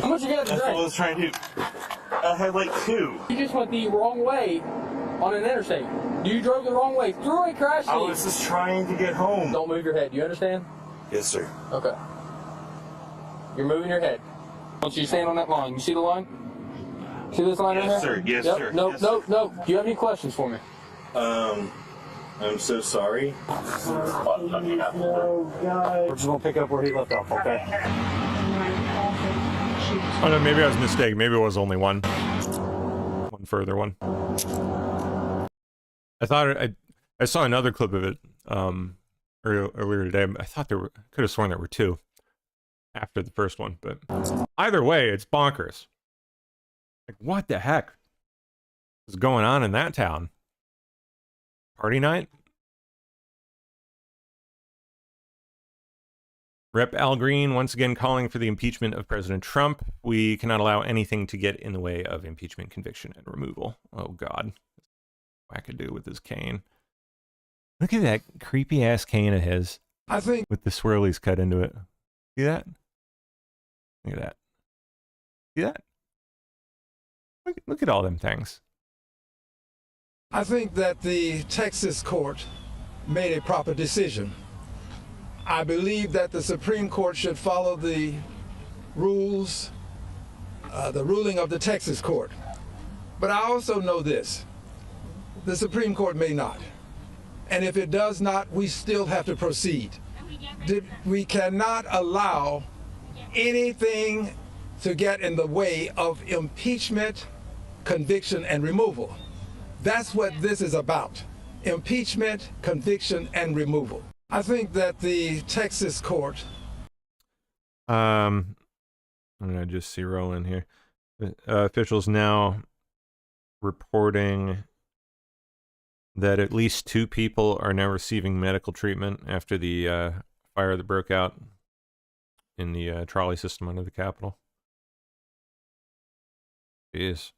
How much you got to drink? That's what I was trying to do. I had like 2. You just went the wrong way on an interstate. You drove the wrong way through a crash scene. I was just trying to get home. Don't move your head. You understand? Yes, sir. Okay. You're moving your head. I want you to stand on that line. You see the line? See this line right here? Yes, sir. Yes, yep. sir. No, yes, no, sir. no. Do you have any questions for me? I'm so sorry. Oh, God. We're just going to pick up where he left off, okay? Oh, no, maybe I was mistaken. Maybe it was only one. One further one. I thought I saw another clip of it earlier today. I thought could have sworn there were 2 after the first one, but either way, it's bonkers. Like, what the heck is going on in that town? Party night? Rep. Al Green once again calling for the impeachment of President Trump. We cannot allow anything to get in the way of impeachment, conviction, and removal. Oh, God. Wackadoo with his cane. Look at that creepy-ass cane of his. I think... With the swirlies cut into it. See that? Look at that. See that? Look at all them things. I think that the Texas court made a proper decision. I believe that the Supreme Court should follow the rules, the ruling of the Texas court. But I also know this. The Supreme Court may not. And if it does not, we still have to proceed. We cannot allow anything to get in the way of impeachment, conviction, and removal. That's what this is about. Impeachment, conviction, and removal. I think that the Texas court... I'm going to just see rolling here. Officials now reporting that at least 2 people are now receiving medical treatment after the fire that broke out in the trolley system under the Capitol. Jeez.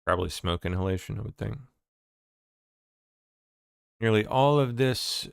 Probably smoke inhalation, I would think. Nearly all of this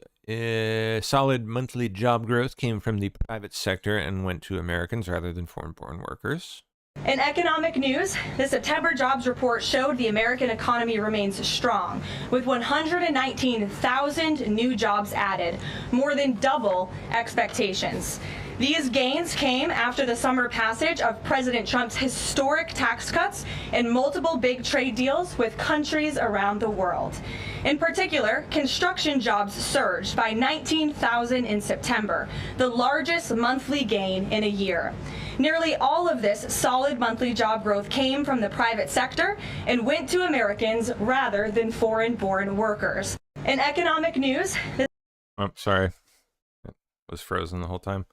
solid monthly job growth came from the private sector and went to Americans rather than foreign-born workers. In economic news, the September jobs report showed the American economy remains strong, with 119,000 new jobs added, more than double expectations. These gains came after the summer passage of President Trump's historic tax cuts and multiple big trade deals with countries around the world. In particular, construction jobs surged by 19,000 in September, the largest monthly gain in a year. Nearly all of this solid monthly job growth came from the private sector and went to Americans rather than foreign-born workers. In economic news, Oh, sorry. It was frozen the whole time.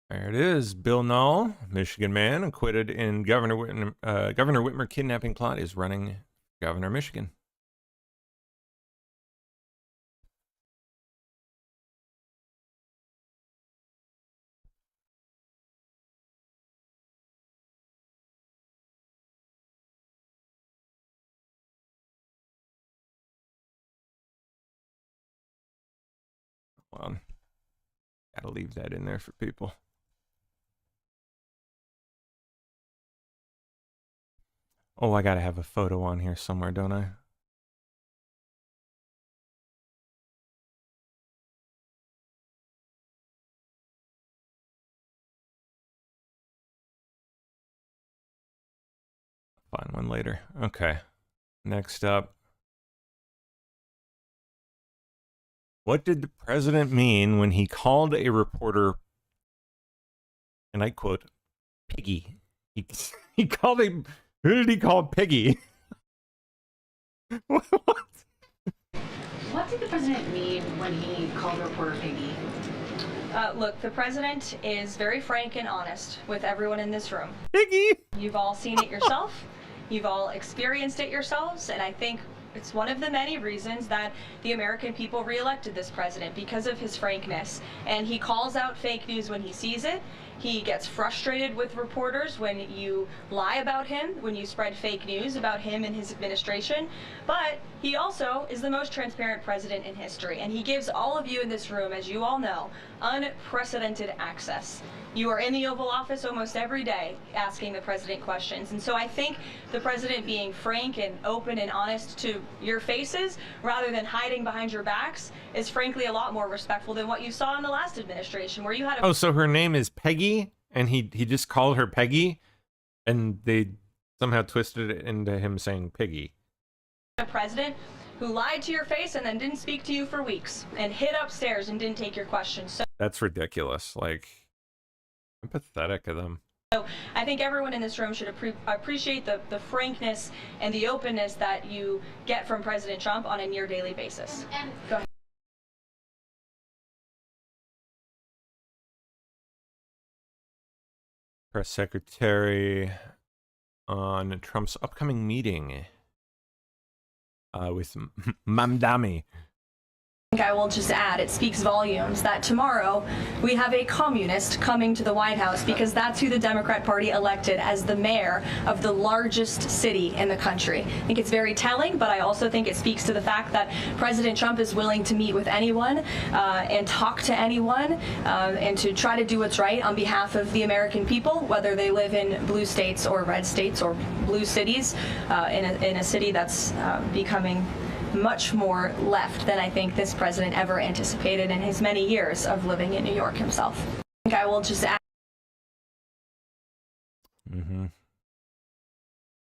There it is. Bill Null, Michigan man, acquitted in Governor Whitmer kidnapping plot, is running governor of Michigan. Hold on. Gotta leave that in there for people. Oh, I gotta have a photo on here somewhere, don't I? Find one later. Okay. Next up. What did the president mean when he called a reporter, and I quote, piggy? He called him, who did he call piggy? What did the president mean when he called a reporter piggy? Look, the president is very frank and honest with everyone in this room. Piggy! You've all seen it yourself. You've all experienced it yourselves, and I think it's one of the many reasons that the American people reelected this president, because of his frankness. And he calls out fake news when he sees it. He gets frustrated with reporters when you lie about him, when you spread fake news about him and his administration. But he also is the most transparent president in history, and he gives all of you in this room, as you all know, unprecedented access. You are in the Oval Office almost every day asking the president questions. And so I think the president being frank and open and honest to your faces rather than hiding behind your backs is frankly a lot more respectful than what you saw in the last administration, where you had a Oh, so her name is Peggy, and he just called her Peggy, and they somehow twisted it into him saying Piggy. a president who lied to your face and then didn't speak to you for weeks and hid upstairs and didn't take your questions. That's ridiculous. Like, I'm pathetic of them. So I think everyone in this room should appreciate the frankness and the openness that you get from President Trump on a near daily basis. Go ahead. Press secretary on Trump's upcoming meeting with Mamdani. I will just add, it speaks volumes that tomorrow we have a communist coming to the White House, because that's who the Democrat Party elected as the mayor of the largest city in the country. I think it's very telling, but I also think it speaks to the fact that President Trump is willing to meet with anyone and talk to anyone and to try to do what's right on behalf of the American people, whether they live in blue states or red states or blue cities, in a city that's becoming much more left than I think this president ever anticipated in his many years of living in New York himself. I think I will just add.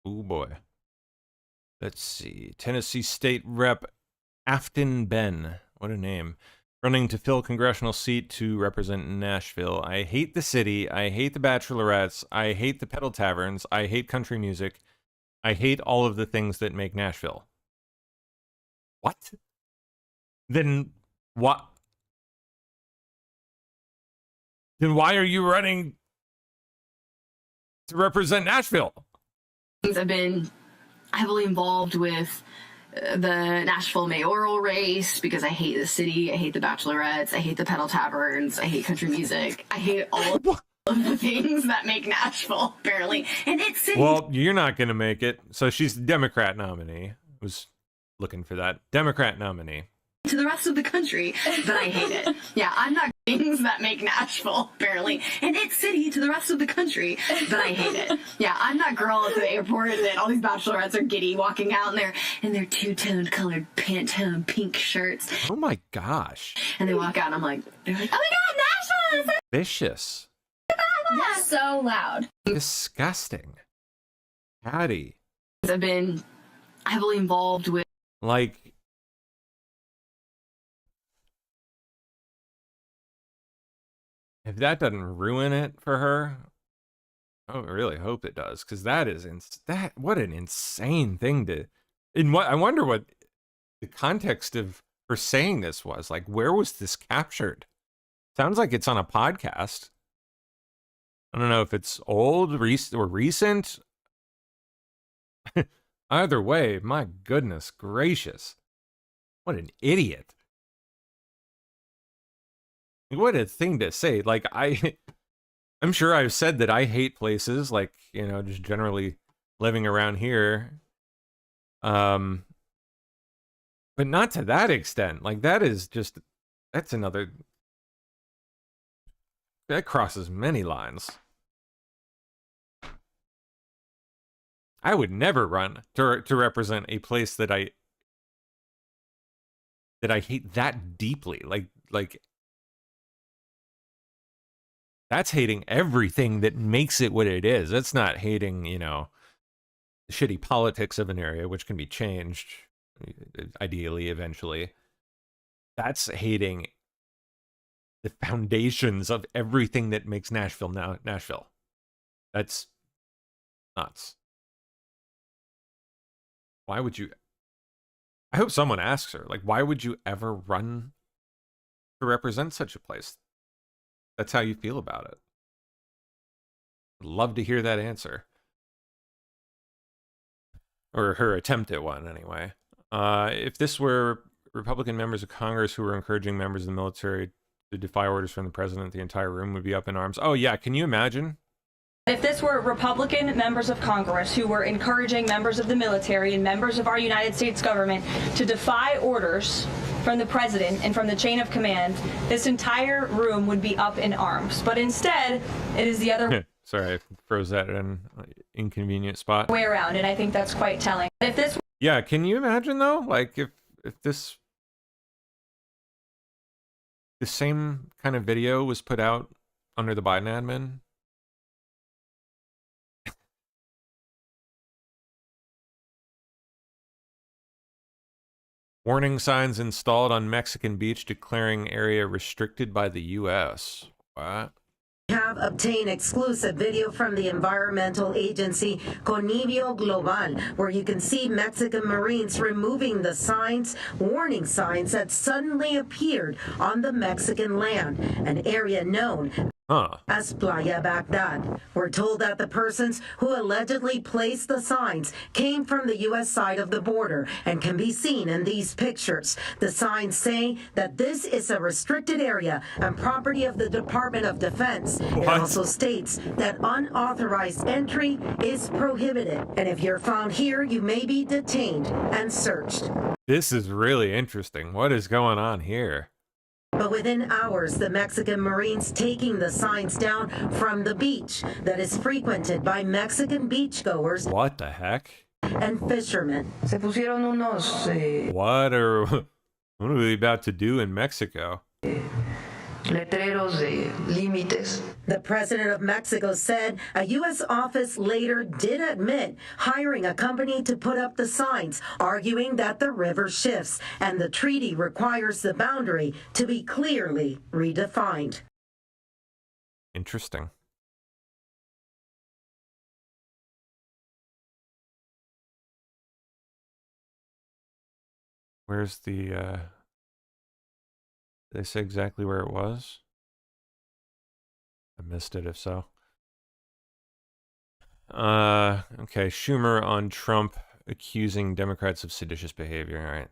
Oh boy. Let's see. Tennessee State Rep Afton Ben. What a name. Running to fill congressional seat to represent Nashville. I hate the city. I hate the bachelorettes. I hate the pedal taverns. I hate country music. I hate all of the things that make Nashville. What? Then what? Then why are you running to represent Nashville? I've been heavily involved with the Nashville mayoral race because I hate the city, I hate the Bachelorettes, I hate the pedal taverns, I hate country music, I hate all of the things that make Nashville, apparently. And it's city. Well, you're not going to make it. So she's the Democrat nominee. Was looking for that. Democrat nominee. To the rest of the country, but I hate it. Yeah, I'm not things that make Nashville, apparently. And it's city to the rest of the country, but I hate it. Yeah, I'm that girl at the airport that all these bachelorettes are giddy walking out in their two-toned colored Pantone pink shirts. Oh my gosh. And they walk out and they're like, oh my God, Nashville! Vicious. You're so loud. Disgusting. Patty. I've been heavily involved with like if that doesn't ruin it for her, I really hope it does, because that is what an insane thing to. I wonder what the context of her saying this was. Like, where was this captured? Sounds like it's on a podcast. I don't know if it's old, or recent. Either way, my goodness gracious, what an idiot. What a thing to say. Like, I'm sure I've said that I hate places, like, you know, just generally living around here. But not to that extent. Like, that's another, that crosses many lines. I would never run to represent a place that I hate that deeply. Like that's hating everything that makes it what it is. That's not hating, you know, the shitty politics of an area, which can be changed, ideally, eventually. That's hating the foundations of everything that makes Nashville now Nashville. That's nuts. Why would you? I hope someone asks her, like, why would you ever run to represent such a place? That's how you feel about it. I'd love to hear that answer. Or her attempt at one, anyway. If this were Republican members of Congress who were encouraging members of the military to defy orders from the president, the entire room would be up in arms. Oh, yeah. Can you imagine? If this were Republican members of Congress who were encouraging members of the military and members of our United States government to defy orders from the president and from the chain of command, this entire room would be up in arms. But instead, it is the other Sorry, I froze that in an inconvenient spot. way around, and I think that's quite telling. If this Yeah, can you imagine, though? Like, if the same kind of video was put out under the Biden admin? Warning signs installed on Mexican beach declaring area restricted by the U.S. What? Have obtained exclusive video from the environmental agency Conivio Global, where you can see Mexican Marines removing the signs, warning signs that suddenly appeared on the Mexican land, an area known as Playa Bagdad. We're told that the persons who allegedly placed the signs came from the U.S. side of the border and can be seen in these pictures. The signs say that this is a restricted area and property of the Department of Defense. It also states that unauthorized entry is prohibited, and if you're found here, you may be detained and searched. This is really interesting. What is going on here? But within hours, the Mexican Marines taking the signs down from the beach that is frequented by Mexican beachgoers. What the heck? And fishermen. What are we about to do in Mexico? Letreros de límites. The president of Mexico said a U.S. office later did admit hiring a company to put up the signs, arguing that the river shifts and the treaty requires the boundary to be clearly redefined. Interesting. Where's the, did they say exactly where it was? I missed it if so. Okay, Schumer on Trump accusing Democrats of seditious behavior. All right.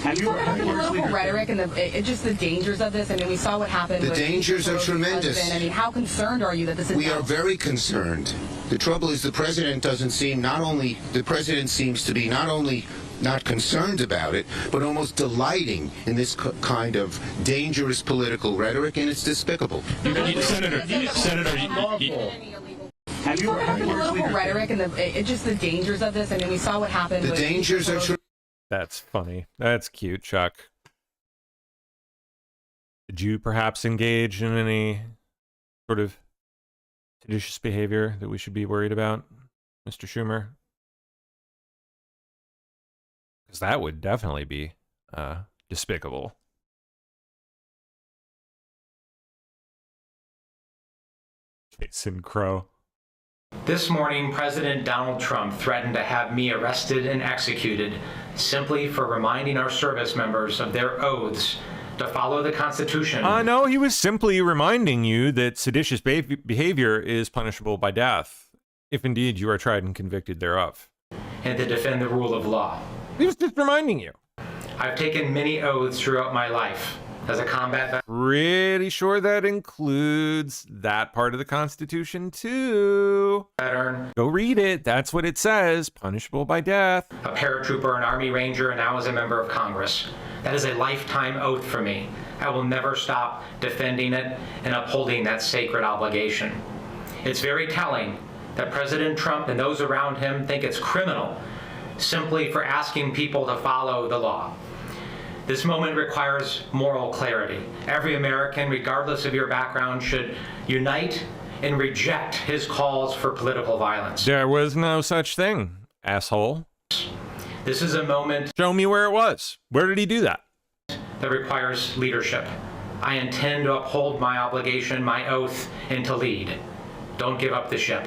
Have you heard the political rhetoric and just the dangers of this? I mean, we saw what happened. The with dangers are tremendous. I mean, how concerned are you that this is? We are very concerned. The trouble is the president doesn't seem the president seems to be not only not concerned about it, but almost delighting in this kind of dangerous political rhetoric, and it's despicable. Senator, have you heard the political rhetoric and just the dangers of this? I mean, we saw what happened. The dangers are. That's funny. That's cute, Chuck. Did you perhaps engage in any sort of seditious behavior that we should be worried about, Mr. Schumer? Because that would definitely be despicable. Jason Crow. This morning, President Donald Trump threatened to have me arrested and executed simply for reminding our service members of their oaths to follow the Constitution. No, he was simply reminding you that seditious behavior is punishable by death, if indeed you are tried and convicted thereof. And to defend the rule of law. He was just reminding you. I've taken many oaths throughout my life as a combat veteran. Pretty sure that includes that part of the Constitution too. Go read it. That's what it says. Punishable by death. A paratrooper, an Army Ranger, and now as a member of Congress. That is a lifetime oath for me. I will never stop defending it and upholding that sacred obligation. It's very telling that President Trump and those around him think it's criminal simply for asking people to follow the law. This moment requires moral clarity. Every American, regardless of your background, should unite and reject his calls for political violence. There was no such thing, asshole. This is a moment. Show me where it was. Where did he do that? That requires leadership. I intend to uphold my obligation, my oath, and to lead. Don't give up the ship.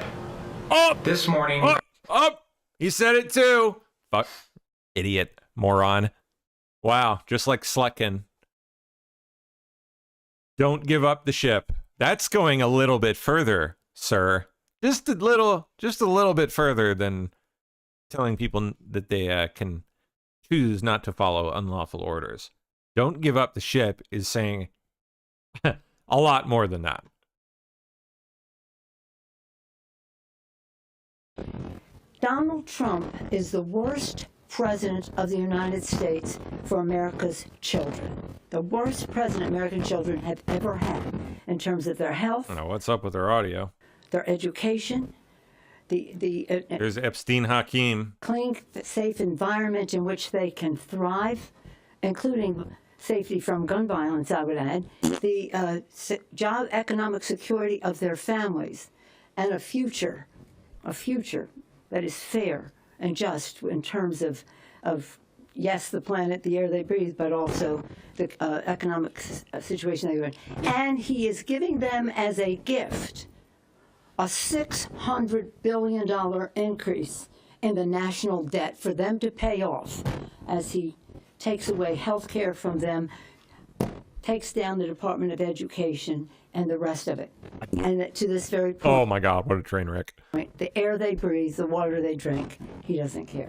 Up! This morning. Up! He said it too. Fuck. Idiot. Moron. Wow, just like Slutkin. Don't give up the ship. That's going a little bit further, sir. Just a little bit further than telling people that they can choose not to follow unlawful orders. Don't give up the ship is saying a lot more than that. Donald Trump is the worst president of the United States for America's children. The worst president American children have ever had in terms of their health. I don't know what's up with their audio. Their education, there's Epstein Hakeem. Clean, safe environment in which they can thrive, including safety from gun violence, I would add, the job, economic security of their families, and a future that is fair and just in terms of yes, the planet, the air they breathe, but also the economic situation they were in. And he is giving them as a gift a $600 billion increase in the national debt for them to pay off as he takes away health care from them, takes down the Department of Education and the rest of it. And to this very point, oh my God, what a train wreck. The air they breathe, the water they drink, he doesn't care.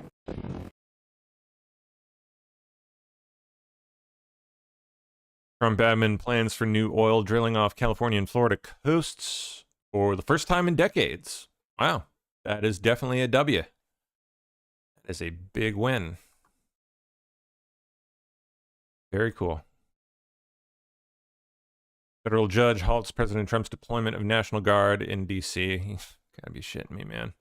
Trump admin plans for new oil drilling off California and Florida coasts for the first time in decades. Wow, that is definitely a W. That is a big win. Very cool. Federal judge halts President Trump's deployment of National Guard in D.C. He's gotta be shitting me, man.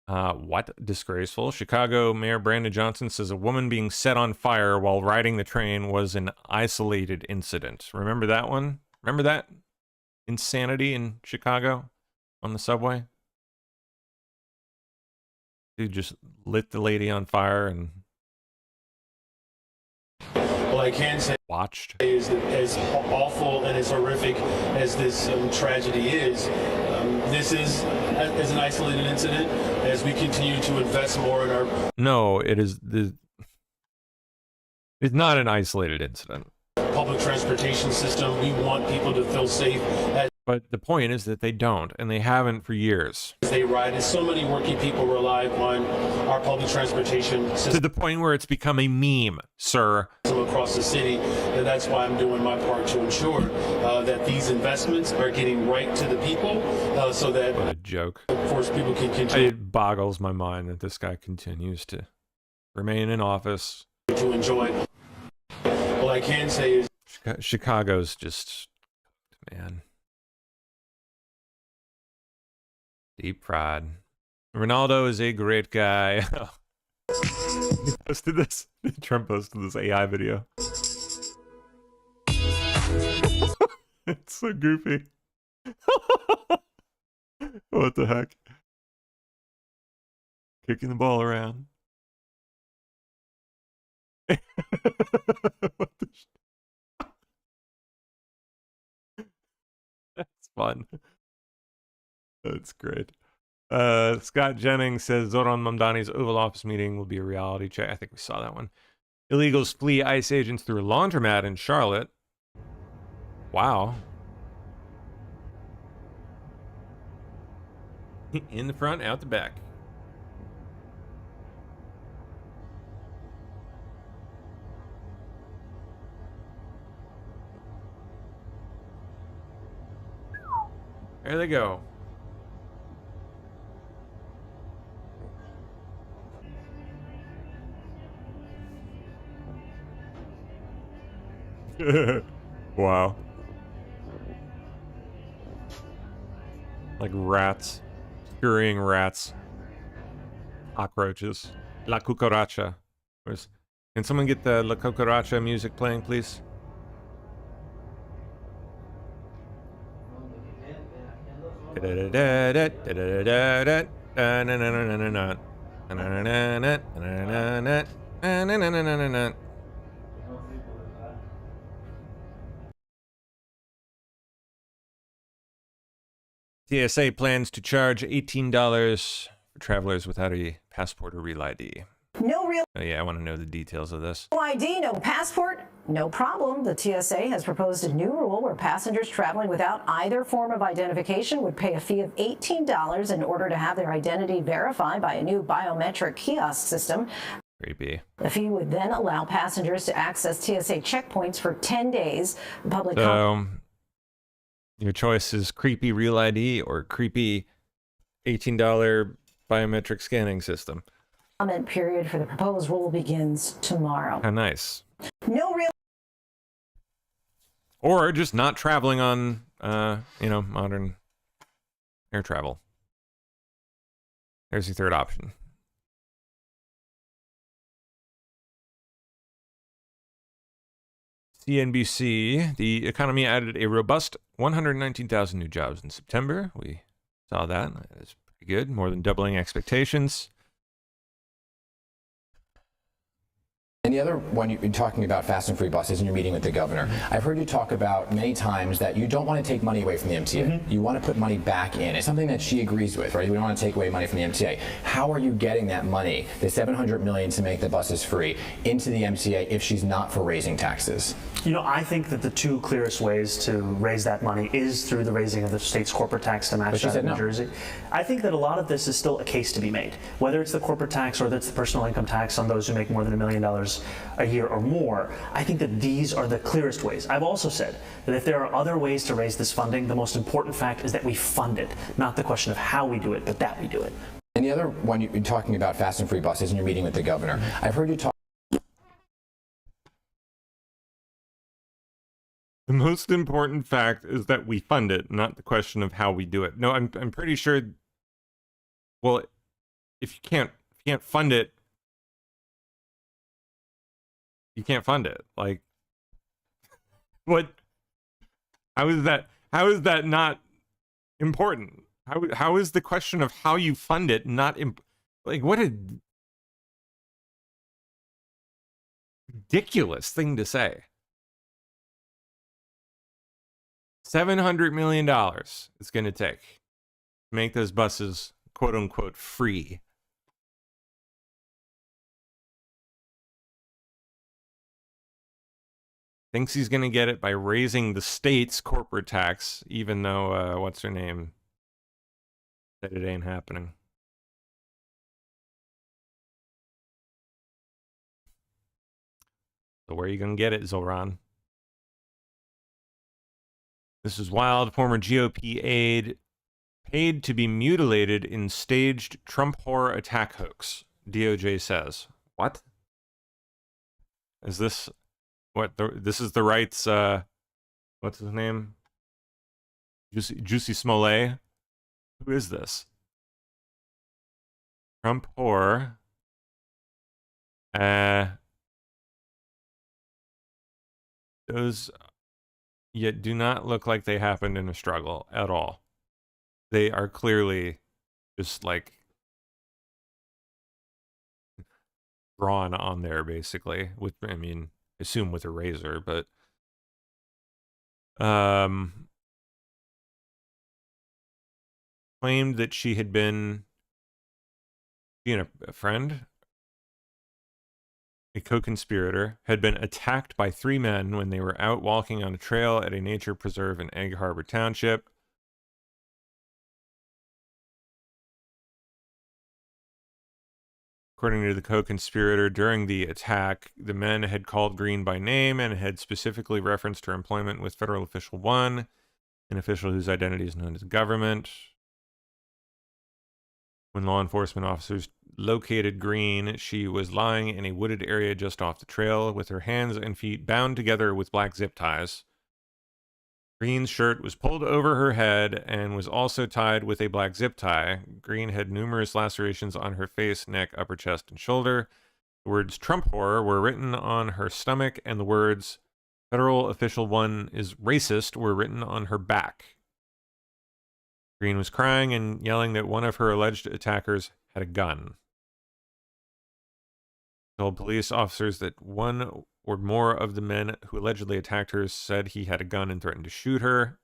What? Disgraceful. Chicago Mayor Brandon Johnson says a woman being set on fire while riding the train was an isolated incident. Remember that one? Remember that insanity in Chicago on the subway? Dude just lit the lady on fire and... All I can say is that as awful and as horrific as this tragedy is, this is as an isolated incident. As we continue to invest more in our... No, it is it's not an isolated incident. Public transportation system, we want people to feel safe. But the point is that they don't, and they haven't for years. They ride, and so many working people rely on our public transportation system. To the point where it's become a meme, sir. Across the city, and that's why I'm doing my part to ensure that these investments are getting right to the people, so that. What a joke. Of course, people can continue. It boggles my mind that this guy continues to remain in office. To enjoy. All I can say is Chicago's just, man. Deep fried. Ronaldo is a great guy. He posted this. Trump posted this AI video. It's so goofy. What the heck? Kicking the ball around. What the That's fun. That's great. Scott Jennings says Zoran Mamdani's Oval Office meeting will be a reality check. I think we saw that one. Illegals flee ICE agents through a laundromat in Charlotte. Wow. In the front, out the back. There they go. Wow. Like rats. Scurrying rats. Cockroaches. La cucaracha. Can someone get the La cucaracha music playing, please? TSA plans to charge $18 for travelers without a passport or real ID. No real Oh, yeah, I want to know the details of this. ID, no passport, no problem. The TSA has proposed a new rule where passengers traveling without either form of identification would pay a fee of $18 in order to have their identity verified by a new biometric kiosk system. Creepy. The fee would then allow passengers to access TSA checkpoints for 10 days. Public your choice is creepy real ID or creepy $18 biometric scanning system. Comment period for the proposed rule begins tomorrow. How nice. No real. Or just not traveling on, modern air travel. There's your third option. CNBC, the economy added a robust 119,000 new jobs in September. We saw that. That's pretty good, more than doubling expectations. And the other one, you're talking about fast and free buses and you're meeting with the governor. I've heard you talk about many times that you don't want to take money away from the MTA. You want to put money back in. It's something that she agrees with, right? We don't want to take away money from the MTA. How are you getting that money, the $700 million to make the buses free, into the MTA if she's not for raising taxes? You know, I think that the two clearest ways to raise that money is through the raising of the state's corporate tax to match that in New Jersey. I think that a lot of this is still a case to be made, whether it's the corporate tax or that's the personal income tax on those who make more than $1 million a year or more. I think that these are the clearest ways. I've also said that if there are other ways to raise this funding, the most important fact is that we fund it, not the question of how we do it, but that we do it. And the other one, you're talking about fast and free buses and you're meeting with the governor. I've heard you talk. The most important fact is that we fund it, not the question of how we do it. No, I'm pretty sure. Well, if you can't fund it, you can't fund it. Like, what? How is that not important? How is the question of how you fund it not like, what a ridiculous thing to say. $700 million it's going to take to make those buses quote unquote free. thinks he's going to get it by raising the state's corporate tax, even though, what's her name, said it ain't happening. So where are you going to get it, Zoran? This is wild. Former GOP aide paid to be mutilated in staged Trump horror attack hoax, DOJ says. What? Is this what? This is the right's, what's his name? Juicy Smollett? Who is this? Trump horror. Those yet do not look like they happened in a struggle at all. They are clearly just like drawn on there, basically. With, I mean, assume with a razor, but claimed that she had been, a friend, a co-conspirator, had been attacked by 3 men when they were out walking on a trail at a nature preserve in Egg Harbor Township. According to the co-conspirator, during the attack, the men had called Green by name and had specifically referenced her employment with Federal Official 1, an official whose identity is known to the government. When law enforcement officers located Green, she was lying in a wooded area just off the trail with her hands and feet bound together with black zip ties. Green's shirt was pulled over her head and was also tied with a black zip tie. Green had numerous lacerations on her face, neck, upper chest, and shoulder. The words Trump horror were written on her stomach, and the words Federal Official 1 is racist were written on her back. Green was crying and yelling that one of her alleged attackers had a gun. Told police officers that one or more of the men who allegedly attacked her said he had a gun and threatened to shoot her.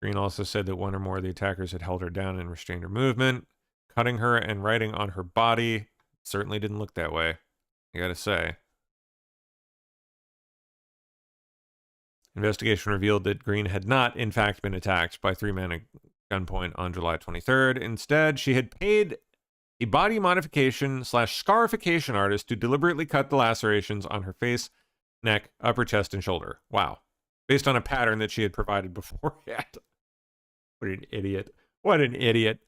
Green also said that one or more of the attackers had held her down and restrained her movement, cutting her and writing on her body. Certainly didn't look that way, I gotta say. Investigation revealed that Green had not, in fact, been attacked by 3 men at gunpoint on July 23rd. Instead, she had paid a body modification / scarification artist to deliberately cut the lacerations on her face, neck, upper chest, and shoulder. Wow. Based on a pattern that she had provided beforehand. What an idiot. What an idiot.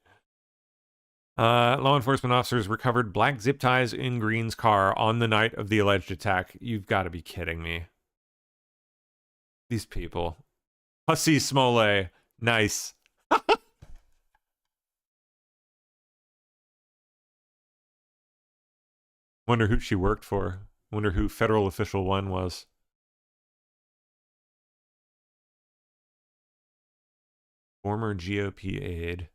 Law enforcement officers recovered black zip ties in Green's car on the night of the alleged attack. You've got to be kidding me. These people. Hussy Smollett. Nice. Wonder who she worked for. Wonder who Federal Official 1 was. Former GOP aide.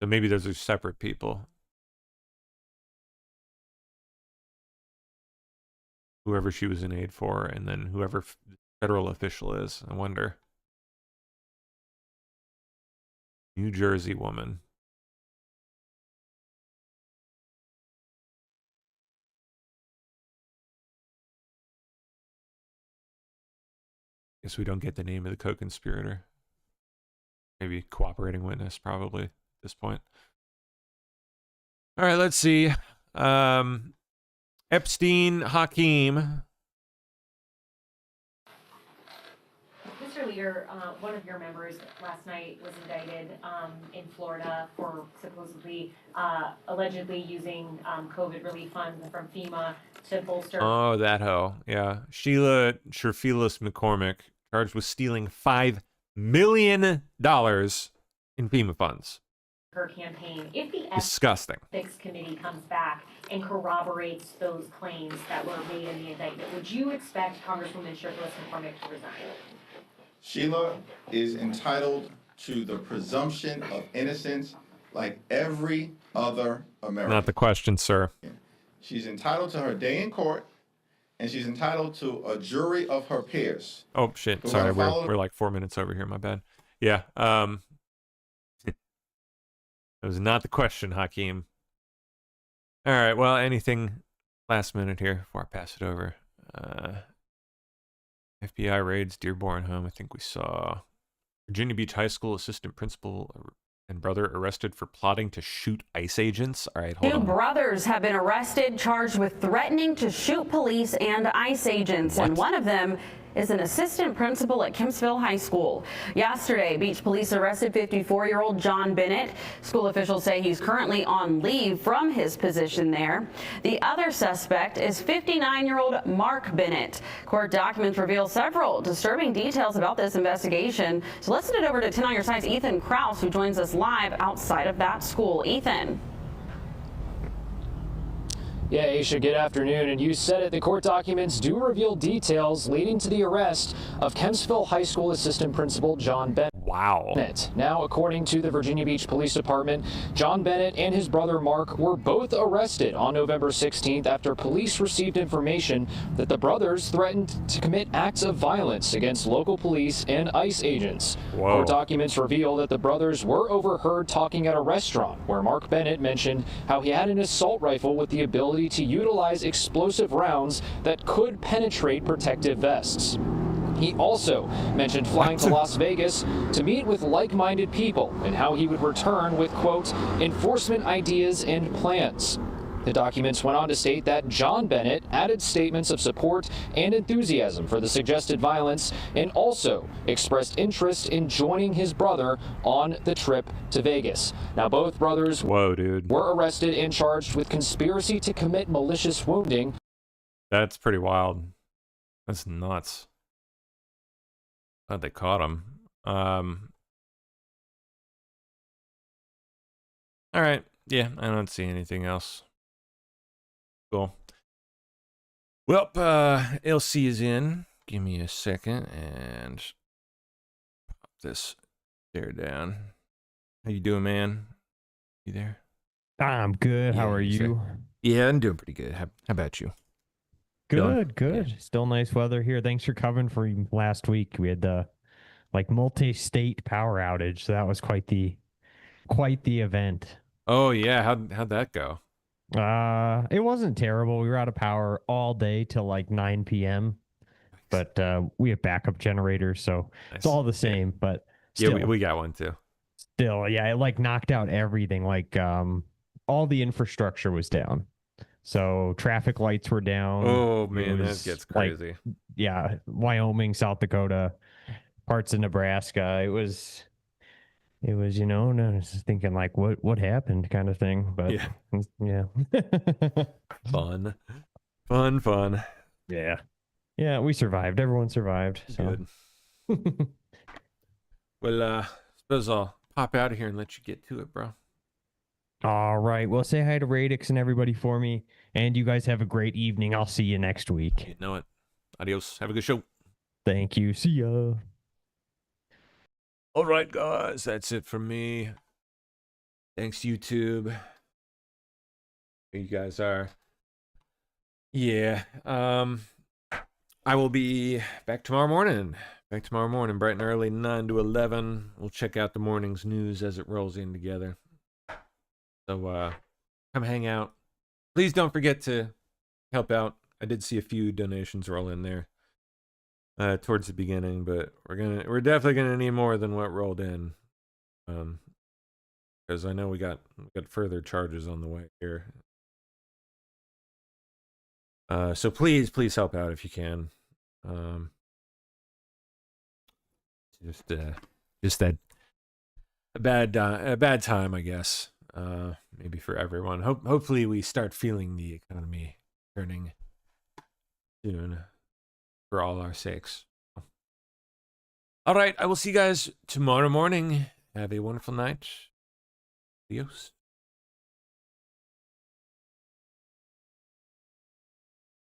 So maybe those are separate people. Whoever she was an aide for, and then whoever federal official is. I wonder. New Jersey woman. Guess we don't get the name of the co-conspirator. Maybe cooperating witness, probably, at this point. All right, let's see. Epstein Hakeem. Mr. Leader, one of your members last night was indicted in Florida for supposedly, allegedly using COVID relief funds from FEMA to bolster. Oh, that hoe. Yeah. Sheila Sherfilis McCormick, charged with stealing $5 million in FEMA funds. Her campaign. If the Disgusting. Ethics Committee comes back and corroborates those claims that were made in the indictment, would you expect Congresswoman Sherfilis McCormick to resign? Sheila is entitled to the presumption of innocence like every other American. Not the question, sir. She's entitled to her day in court, and she's entitled to a jury of her peers. Oh, shit. Sorry, we're like 4 minutes over here. My bad. Yeah. That was not the question, Hakeem. All right, well, anything last minute here before I pass it over? FBI raids Dearborn home. I think we saw Virginia Beach High School assistant principal and brother arrested for plotting to shoot ICE agents. All right, hold Two on. brothers have been arrested, charged with threatening to shoot police and ICE agents, and one of them is an assistant principal at Kempsville High School. Yesterday, Beach police arrested 54-year-old John Bennett. School officials say he's currently on leave from his position there. The other suspect is 59-year-old Mark Bennett. Court documents reveal several disturbing details about this investigation. So let's send it over to 10 on Your Side's Ethan Kraus, who joins us live outside of that school. Ethan. Yeah, Aisha, good afternoon. And you said it, the court documents do reveal details leading to the arrest of Kempsville High School Assistant Principal John Bennett. Wow. Now, according to the Virginia Beach Police Department, John Bennett and his brother Mark were both arrested on November 16th after police received information that the brothers threatened to commit acts of violence against local police and ICE agents. Whoa. Court documents reveal that the brothers were overheard talking at a restaurant where Mark Bennett mentioned how he had an assault rifle with the ability to utilize explosive rounds that could penetrate protective vests. He also mentioned flying to Las Vegas to meet with like-minded people and how he would return with, quote, enforcement ideas and plans. The documents went on to state that John Bennett added statements of support and enthusiasm for the suggested violence and also expressed interest in joining his brother on the trip to Vegas. Now, both brothers were arrested and charged with conspiracy to commit malicious wounding. That's pretty wild. That's nuts. Glad they caught him. All right. Yeah, I don't see anything else. Cool. Well, LC is in. Give me a second and pop this there down. How you doing, man? You there? I'm good. How are you? Yeah, I'm doing pretty good. How about you? Good, good. Yeah. Still nice weather here. Thanks for covering for last week. We had the multi-state power outage, so that was quite the event. Oh yeah, how'd that go? It wasn't terrible. We were out of power all day till like 9 p.m. But we have backup generators, so it's all the same. Yeah. But still, yeah, we got one too. Still, yeah, it like knocked out everything. Like all the infrastructure was down. So traffic lights were down. Oh man, that gets crazy. Like, yeah, Wyoming, South Dakota, parts of Nebraska. It was, you know, and I was thinking like, what happened, kind of thing. But yeah. Fun. Yeah, we survived. Everyone survived. So. Good. Well, suppose I'll pop out of here and let you get to it, bro. All right. Well, say hi to Radix and everybody for me. And you guys have a great evening. I'll see you next week. You know it. Adios. Have a good show. Thank you. See ya. All right, guys. That's it from me. Thanks, YouTube. Here you guys are. Yeah. I will be back tomorrow morning. Bright and early, 9 to 11. We'll check out the morning's news as it rolls in together. So come hang out. Please don't forget to help out. I did see a few donations roll in there towards the beginning, but we're definitely gonna need more than what rolled in, because I know we got further charges on the way here. So please help out if you can. Just that a bad time, I guess. Maybe for everyone. Hopefully we start feeling the economy turning soon for all our sakes. All right, I will see you guys tomorrow morning. Have a wonderful night. Adios.